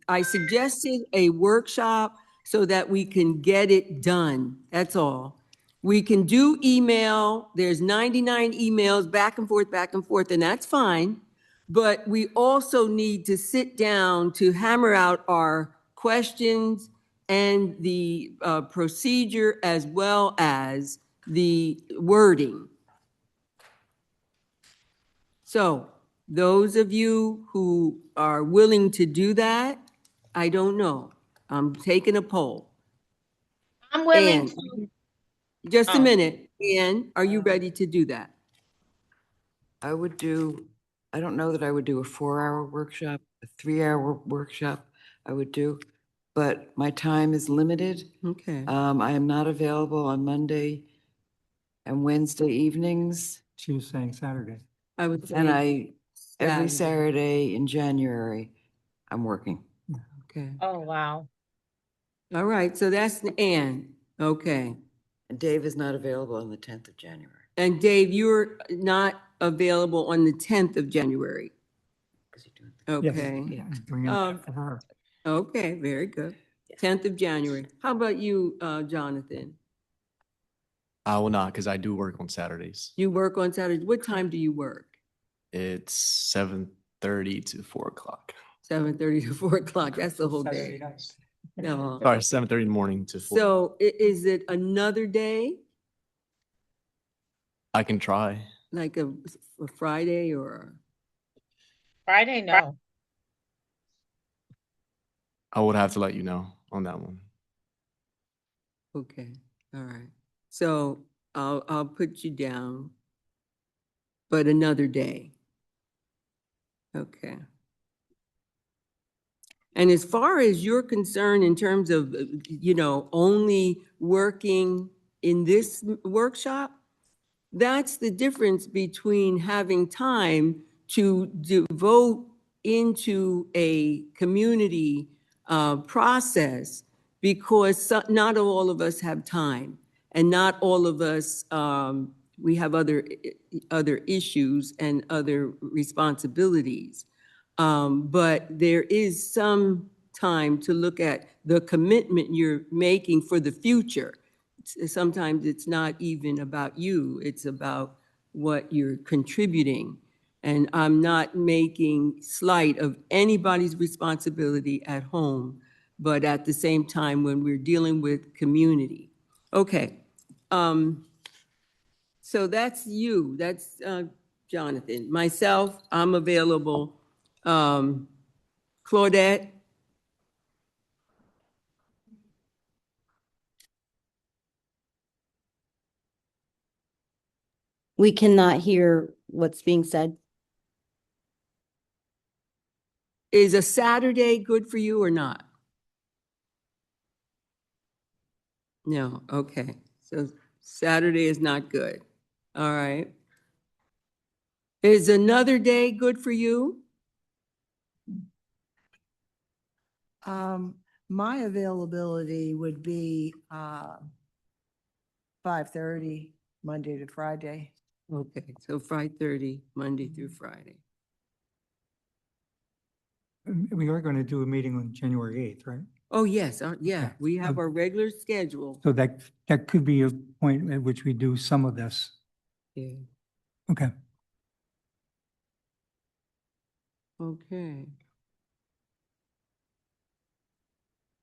Speaker 1: I suggested a workshop so that we can get it done. That's all. We can do email. There's 99 emails back and forth, and that's fine. But we also need to sit down to hammer out our questions and the procedure as well as the wording. So those of you who are willing to do that, I don't know. I'm taking a poll.
Speaker 3: I'm willing
Speaker 1: Ann,
Speaker 3: to.
Speaker 1: just a
Speaker 3: Oh.
Speaker 1: minute. Ann, are you ready to do that?
Speaker 8: I would do, I don't know that I would do a 4-hour workshop, a 3-hour workshop I would do, but my time is limited.
Speaker 1: Okay.
Speaker 8: I am not available on Monday and Wednesday evenings,
Speaker 10: She was saying Saturday.
Speaker 1: I would
Speaker 8: and
Speaker 1: say
Speaker 8: every
Speaker 1: Saturday.
Speaker 8: Saturday in January, I'm working.
Speaker 1: Okay.
Speaker 3: Oh, wow.
Speaker 1: All right, so that's Ann. Okay.
Speaker 8: And Dave is not available on the 10th of January.
Speaker 1: And Dave, you're not available on the 10th of January.
Speaker 10: Yes,
Speaker 1: Okay.
Speaker 8: Yeah.
Speaker 10: I'm doing it for her.
Speaker 1: Okay, very good. 10th of January. How about you, Jonathan?
Speaker 9: I will not, because I do work on Saturdays.
Speaker 1: You work on Saturdays. What time do you work?
Speaker 9: It's 7:30 to 4 o'clock.
Speaker 1: 7:30 to 4 o'clock. That's the whole
Speaker 10: Saturday
Speaker 1: day.
Speaker 10: night.
Speaker 1: No.
Speaker 9: Sorry, 7:30 in the morning to 4.
Speaker 1: So is it another day,
Speaker 9: I can try.
Speaker 1: like a Friday or?
Speaker 3: Friday, no.
Speaker 9: I would have to let you know on that one.
Speaker 1: Okay, all right. So I'll put you down, but another day. Okay. And as far as you're concerned in terms of, only working in this workshop, that's the difference between having time to devote into a community process, because not all of us have time, and not all of us, we have other issues and other responsibilities. But there is some time to look at the commitment you're making for the future. Sometimes it's not even about you, it's about what you're contributing. And I'm not making slight of anybody's responsibility at home, but at the same time, when we're dealing with community. Okay. So that's you, that's Jonathan. Myself, I'm available. Claudette?
Speaker 7: We cannot hear what's being said.
Speaker 1: Is a Saturday good for you or not? No, okay. So Saturday is not good. All right. Is another day good for you?
Speaker 11: My availability would be 5:30, Monday to Friday.
Speaker 1: Okay, so 5:30, Monday through Friday.
Speaker 10: We are going to do a meeting on January 8th, right?
Speaker 1: Oh, yes, yeah,
Speaker 10: Okay.
Speaker 1: we have our regular schedule.
Speaker 10: So that could be a point at which we do some of this.
Speaker 1: Yeah,
Speaker 10: Okay.
Speaker 1: okay.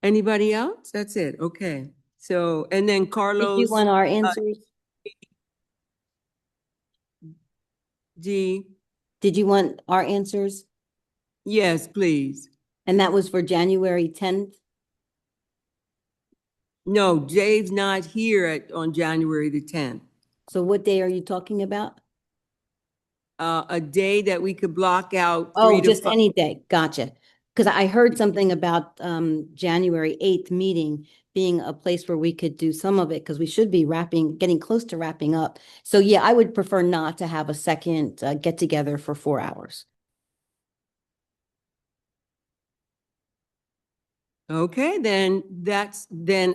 Speaker 1: Anybody else? That's it, okay. So, and then
Speaker 7: Did
Speaker 1: Carlos.
Speaker 7: you want our answers?
Speaker 1: D,
Speaker 7: Did you want our answers?
Speaker 1: yes, please.
Speaker 7: And that was for January 10th?
Speaker 1: No, Dave's not here on January the 10th.
Speaker 7: So what day are you talking about?
Speaker 1: A day that we could block out 3
Speaker 7: Oh,
Speaker 1: to
Speaker 7: just
Speaker 1: 5.
Speaker 7: any day. Gotcha. Because I heard something about January 8th meeting being a place where we could do some of it, because we should be getting close to wrapping up. So yeah, I would prefer not to have a second get together for 4 hours.
Speaker 1: Okay, then then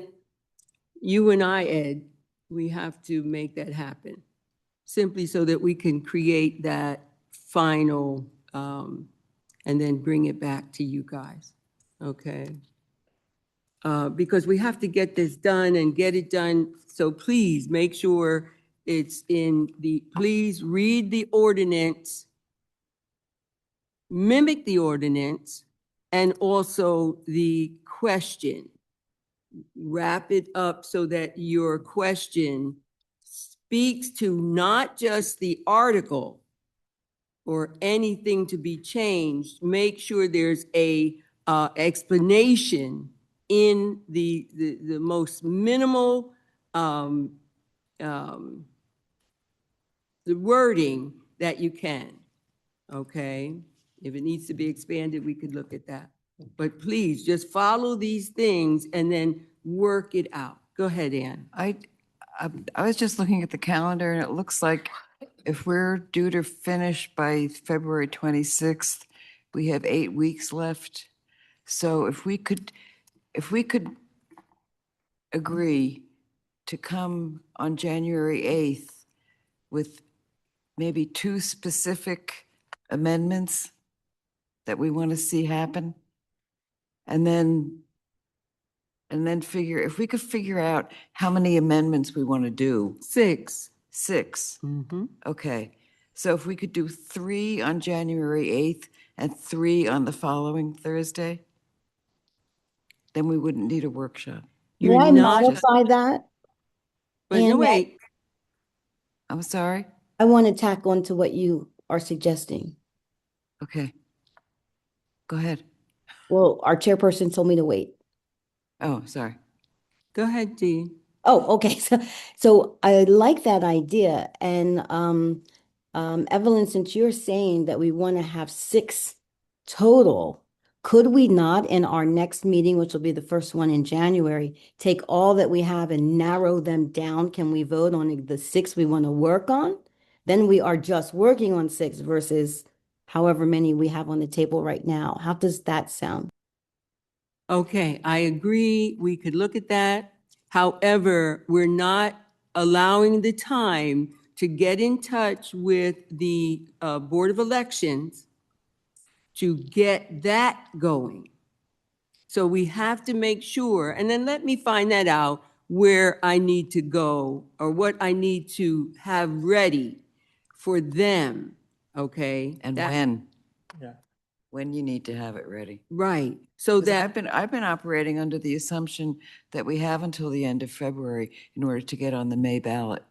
Speaker 1: you and I, Ed, we have to make that happen. simply so that we can create that final, and then bring it back to you guys, okay? Because we have to get this done and get it done, so please make sure it's please read the ordinance, mimic the ordinance, and also the question. Wrap it up so that your question speaks to not just the article or anything to be changed. Make sure there's a explanation in the most minimal the wording that you can, okay? If it needs to be expanded, we could look at that. But please, just follow these things and then work it out. Go ahead, Ann.
Speaker 8: I was just looking at the calendar and it looks like if we're due to finish by February 26th, we have 8 weeks left. So if we could agree to come on January 8th with maybe 2 specific amendments that we want to see happen. And then if we could figure out how many amendments we want to do.
Speaker 1: 6.
Speaker 8: 6.
Speaker 1: Mm-hmm.
Speaker 8: Okay. So if we could do 3 on January 8th and 3 on the following Thursday, then we wouldn't need a workshop.
Speaker 7: May
Speaker 1: You're
Speaker 7: I
Speaker 1: not,
Speaker 7: modify that?
Speaker 1: but no,
Speaker 7: And
Speaker 1: wait.
Speaker 8: I'm sorry?
Speaker 7: I want to tack on to what you are suggesting.
Speaker 8: Okay. Go ahead.
Speaker 7: Well, our chairperson told me to wait.
Speaker 8: Oh, sorry.
Speaker 1: Go ahead, Dee.
Speaker 7: Oh, okay. So I like that idea. And Evelyn, since you're saying that we want to have 6 total, could we not in our next meeting, which will be the first one in January, take all that we have and narrow them down? Can we vote on the 6 we want to work on? Then we are just working on 6 versus however many we have on the table right now. How does that sound?
Speaker 1: Okay, I agree. We could look at that. However, we're not allowing the time to get in touch with the Board of Elections to get that going. So we have to make sure, and then let me find that out where I need to go or what I need to have ready for them, okay?
Speaker 8: And
Speaker 1: That-
Speaker 8: when?
Speaker 10: Yeah.
Speaker 8: When you need to have it ready.
Speaker 1: Right, so
Speaker 8: 'Cause
Speaker 1: that.
Speaker 8: I've been operating under the assumption that we have until the end of February in order to get on the May ballot.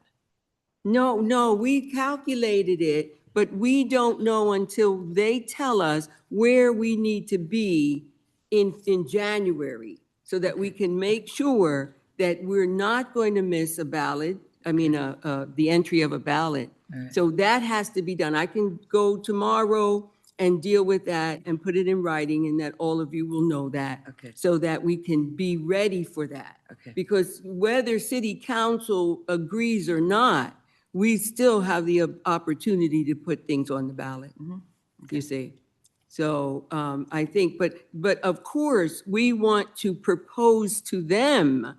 Speaker 1: No, we calculated it, but we don't know until they tell us where we need to be in January, so that we can make sure that we're not going to miss a ballot, the entry of a ballot.
Speaker 8: All right.
Speaker 1: So that has to be done. I can go tomorrow and deal with that and put it in writing, and that all of you will know that.
Speaker 8: Okay.
Speaker 1: So that we can be ready for that.
Speaker 8: Okay.
Speaker 1: Because whether city council agrees or not, we still have the opportunity to put things on the ballot, you see. So I think, but of course, we want to propose to them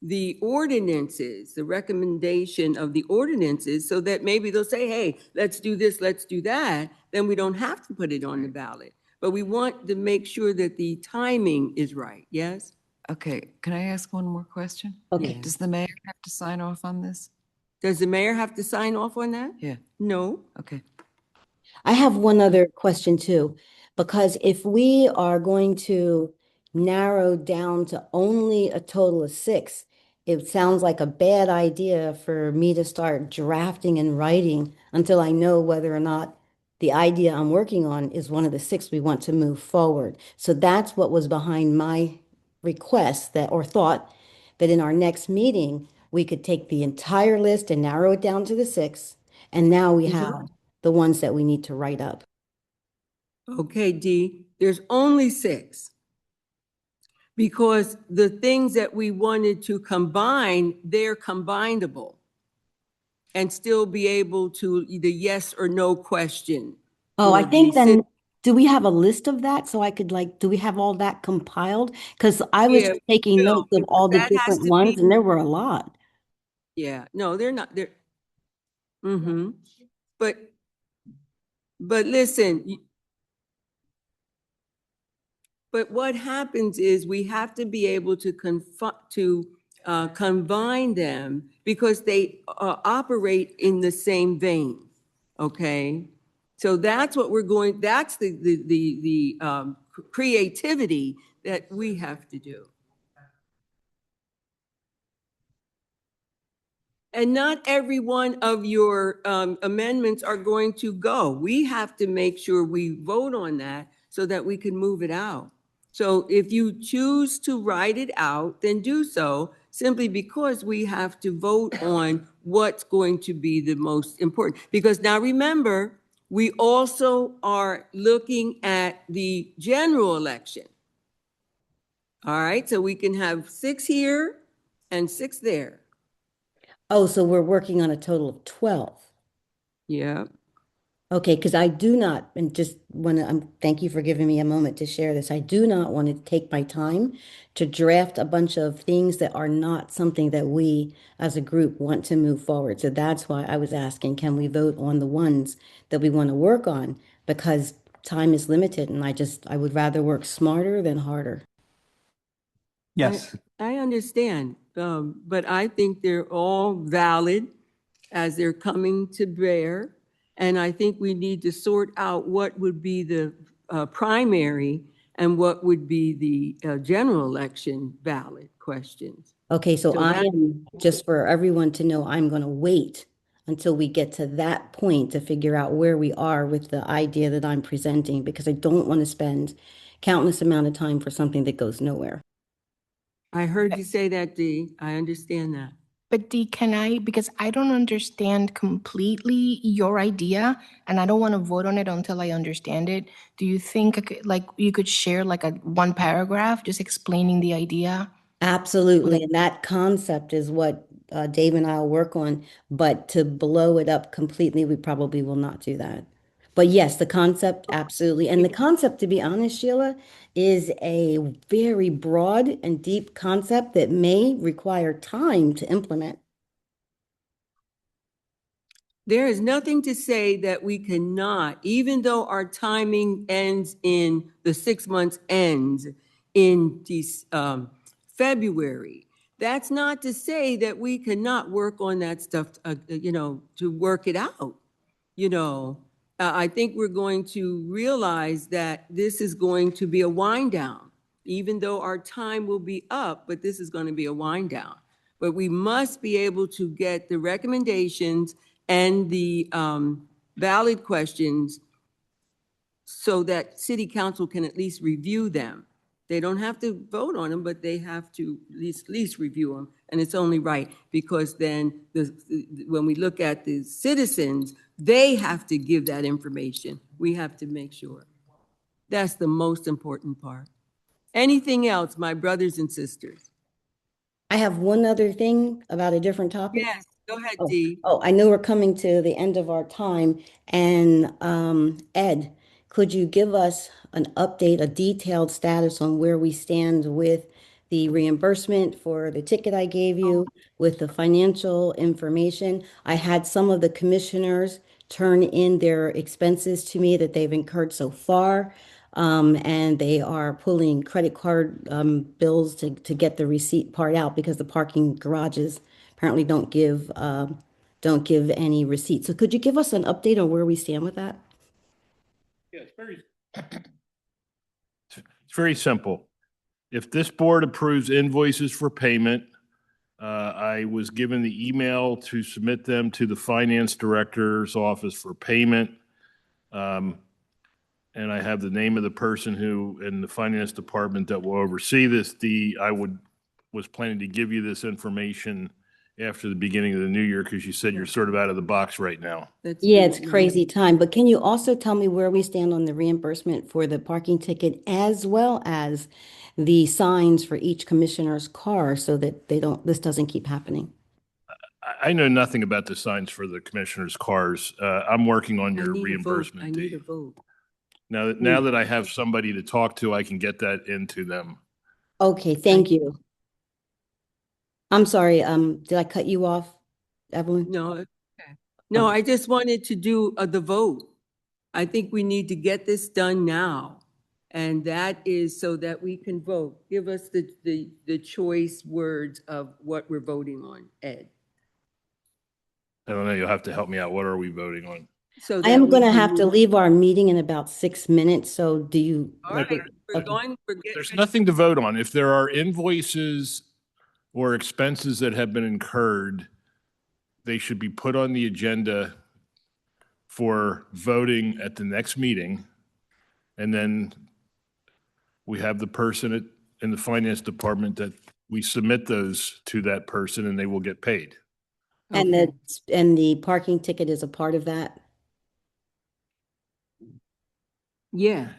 Speaker 1: the ordinances, the recommendation of the ordinances, so that maybe they'll say, hey, let's do this, let's do that. Then we don't have to put it on the ballot. But we want to make sure that the timing is right, yes?
Speaker 8: Okay, can I ask one more question?
Speaker 7: Okay.
Speaker 1: Yeah.
Speaker 8: Does the mayor have to sign off on this?
Speaker 1: Does the mayor have to sign off on that?
Speaker 8: Yeah,
Speaker 1: No.
Speaker 8: okay.
Speaker 7: I have one other question too, because if we are going to narrow down to only a total of 6, it sounds like a bad idea for me to start drafting and writing until I know whether or not the idea I'm working on is one of the 6 we want to move forward. So that's what was behind my request or thought that in our next meeting, we could take the entire list and narrow it down to the 6. And now we have the ones that we need to write up.
Speaker 1: Okay, Dee, there's only 6. Because the things that we wanted to combine, they're combinable. And still be able to either yes or no question.
Speaker 7: Oh, I
Speaker 1: for
Speaker 7: think
Speaker 1: the
Speaker 7: then, do we have a list of that? So I could do we have all that compiled? Because I was
Speaker 1: Yeah,
Speaker 7: just taking
Speaker 1: will,
Speaker 7: notes of all the
Speaker 1: because that has
Speaker 7: different
Speaker 1: to
Speaker 7: ones
Speaker 1: be-
Speaker 7: and there were a lot.
Speaker 1: Yeah, no, they're not, Mm-hmm. But listen, but what happens is we have to be able to combine them because they operate in the same vein, okay? So that's what we're going, that's the creativity that we have to do. And not every one of your amendments are going to go. We have to make sure we vote on that so that we can move it out. So if you choose to write it out, then do so, simply because we have to vote on what's going to be the most important. Because now remember, we also are looking at the general election. All right, so we can have 6 here and 6 there.
Speaker 7: Oh, so we're working on a total of 12.
Speaker 1: Yeah.
Speaker 7: Okay, because I do not, and just want to, thank you for giving me a moment to share this. I do not want to take my time to draft a bunch of things that are not something that we as a group want to move forward. So that's why I was asking, can we vote on the ones that we want to work on? Because time is limited and I would rather work smarter than harder.
Speaker 10: Yes.
Speaker 1: I understand, but I think they're all valid as they're coming to bear. And I think we need to sort out what would be the primary and what would be the general election ballot questions.
Speaker 7: Okay, so
Speaker 1: So
Speaker 7: I
Speaker 1: that-
Speaker 7: am, just for everyone to know, I'm going to wait until we get to that point to figure out where we are with the idea that I'm presenting, because I don't want to spend countless amount of time for something that goes nowhere.
Speaker 1: I heard you say that, Dee. I understand that.
Speaker 4: But Dee, because I don't understand completely your idea and I don't want to vote on it until I understand it. Do you think like you could share like a one paragraph just explaining the idea?
Speaker 7: Absolutely, and that concept is what Dave and I will work on, but to blow it up completely, we probably will not do that. But yes, the concept, absolutely. And the concept, to be honest, Sheila, is a very broad and deep concept that may require time to implement.
Speaker 1: There is nothing to say that we cannot, even though our timing ends in, the 6 months ends in February. That's not to say that we cannot work on that stuff, to work it out. I think we're going to realize that this is going to be a wind down, even though our time will be up, but this is going to be a wind down. But we must be able to get the recommendations and the ballot questions so that city council can at least review them. They don't have to vote on them, but they have to at least review them. And it's only right, because then when we look at the citizens, they have to give that information. We have to make sure. That's the most important part. Anything else, my brothers and sisters?
Speaker 7: I have one other thing about a different topic.
Speaker 1: Yes, go ahead,
Speaker 7: Oh,
Speaker 1: Dee.
Speaker 7: I know we're coming to the end of our time, and Ed, could you give us an update, a detailed status on where we stand with the reimbursement for the ticket I gave you, with the financial information? I had some of the commissioners turn in their expenses to me that they've incurred so far, and they are pulling credit card bills to get the receipt part out, because the parking garages apparently don't give any receipts. So could you give us an update on where we stand with that?
Speaker 2: Yeah, it's very simple. If this board approves invoices for payment, I was given the email to submit them to the finance director's office for payment. And I have the name of the person who in the finance department that will oversee this. Was planning to give you this information after the beginning of the new year, because you said you're sort of out of the box right now.
Speaker 7: Yeah, it's crazy time, but can you also tell me where we stand on the reimbursement for the parking ticket, as well as the signs for each commissioner's car, so that this doesn't keep happening?
Speaker 2: I know nothing about the signs for the commissioner's cars. I'm working on your
Speaker 1: I
Speaker 2: reimbursement.
Speaker 1: need a
Speaker 2: Dee.
Speaker 1: vote.
Speaker 2: Now that I have somebody to talk to, I can get that into them.
Speaker 7: Okay, thank you. I'm sorry, did I cut you off, Evelyn?
Speaker 1: No, okay. No, I just wanted to do the vote. I think we need to get this done now. And that is so that we can vote. Give us the choice words of what we're voting on, Ed.
Speaker 2: I don't know, you'll have to help me out. What are we voting on?
Speaker 1: So
Speaker 7: I
Speaker 1: that
Speaker 7: am
Speaker 1: we
Speaker 7: going to
Speaker 1: can
Speaker 7: have to
Speaker 1: move-
Speaker 7: leave our meeting in about 6 minutes, so do you?
Speaker 1: All
Speaker 7: like,
Speaker 1: right, we're
Speaker 7: okay.
Speaker 1: going, we're getting.
Speaker 2: There's nothing to vote on. If there are invoices or expenses that have been incurred, they should be put on the agenda for voting at the next meeting. And then we have the person in the finance department that we submit those to that person and they will get paid.
Speaker 7: And
Speaker 1: Okay.
Speaker 7: the parking ticket is a part of that?
Speaker 1: Yeah,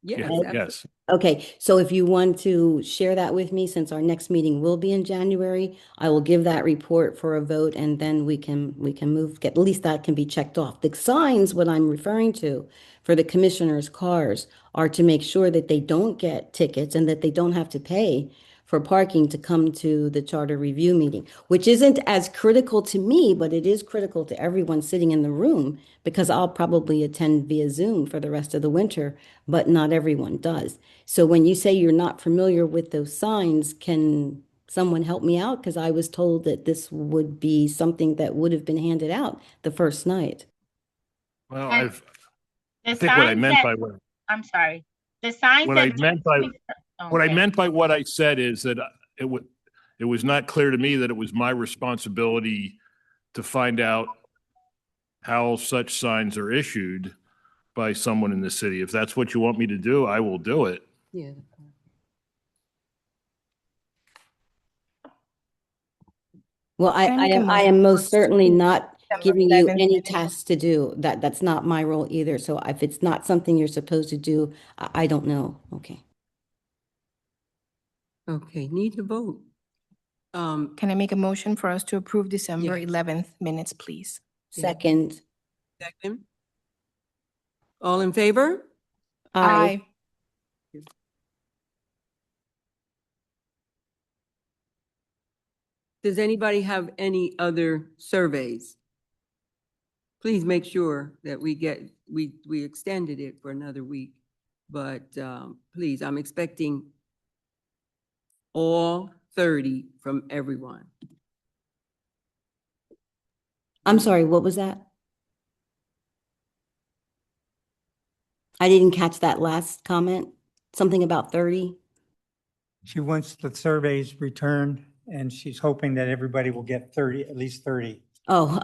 Speaker 1: yes,
Speaker 2: Yeah,
Speaker 1: absolutely.
Speaker 2: yes.
Speaker 7: Okay, so if you want to share that with me, since our next meeting will be in January, I will give that report for a vote and then we can move, at least that can be checked off. The signs, what I'm referring to for the commissioners' cars are to make sure that they don't get tickets and that they don't have to pay for parking to come to the charter review meeting, which isn't as critical to me, but it is critical to everyone sitting in the room because I'll probably attend via Zoom for the rest of the winter, but not everyone does. So when you say you're not familiar with those signs, can someone help me out? Because I was told that this would be something that would have been handed out the first night.
Speaker 2: Well,
Speaker 3: And
Speaker 2: I
Speaker 3: The
Speaker 2: think what I
Speaker 3: signs
Speaker 2: meant
Speaker 3: that,
Speaker 2: by what,
Speaker 3: I'm sorry, the signs
Speaker 2: what I
Speaker 3: that.
Speaker 2: meant by, what I
Speaker 3: Okay.
Speaker 2: meant by what I said is that it was not clear to me that it was my responsibility to find out how such signs are issued by someone in the city. If that's what you want me to do, I will do it.
Speaker 1: Yeah.
Speaker 7: Well,
Speaker 4: Can I make a
Speaker 7: I
Speaker 4: motion
Speaker 7: am
Speaker 4: for
Speaker 7: most certainly not
Speaker 4: December
Speaker 7: giving you
Speaker 4: 11th
Speaker 7: any
Speaker 4: minutes?
Speaker 7: tasks to do. That's not my role either. So if it's not something you're supposed to do, I don't know. Okay.
Speaker 1: Okay, need to vote.
Speaker 4: Can I make a motion for us to approve December
Speaker 1: Yes.
Speaker 4: 11th minutes, please?
Speaker 7: Second,
Speaker 1: Second. All in favor?
Speaker 7: aye.
Speaker 1: Does anybody have any other surveys? Please make sure that we extended it for another week. But please, I'm expecting all 30 from everyone.
Speaker 7: I'm sorry, what was that? I didn't catch that last comment. Something about 30?
Speaker 10: She wants the surveys returned and she's hoping that everybody will get 30, at least 30.
Speaker 7: Oh,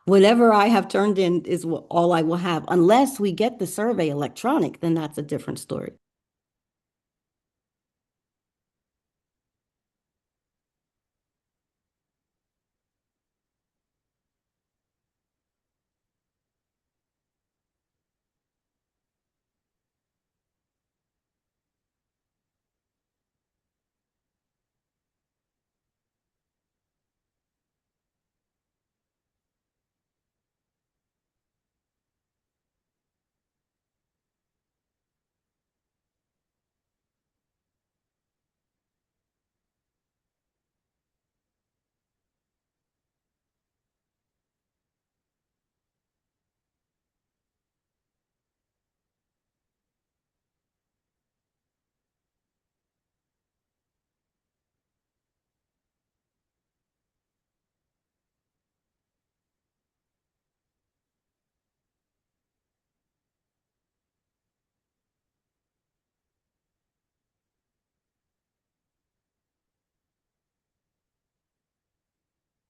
Speaker 7: whatever I have turned in is all I will have. Unless we get the survey electronic, then that's a different story.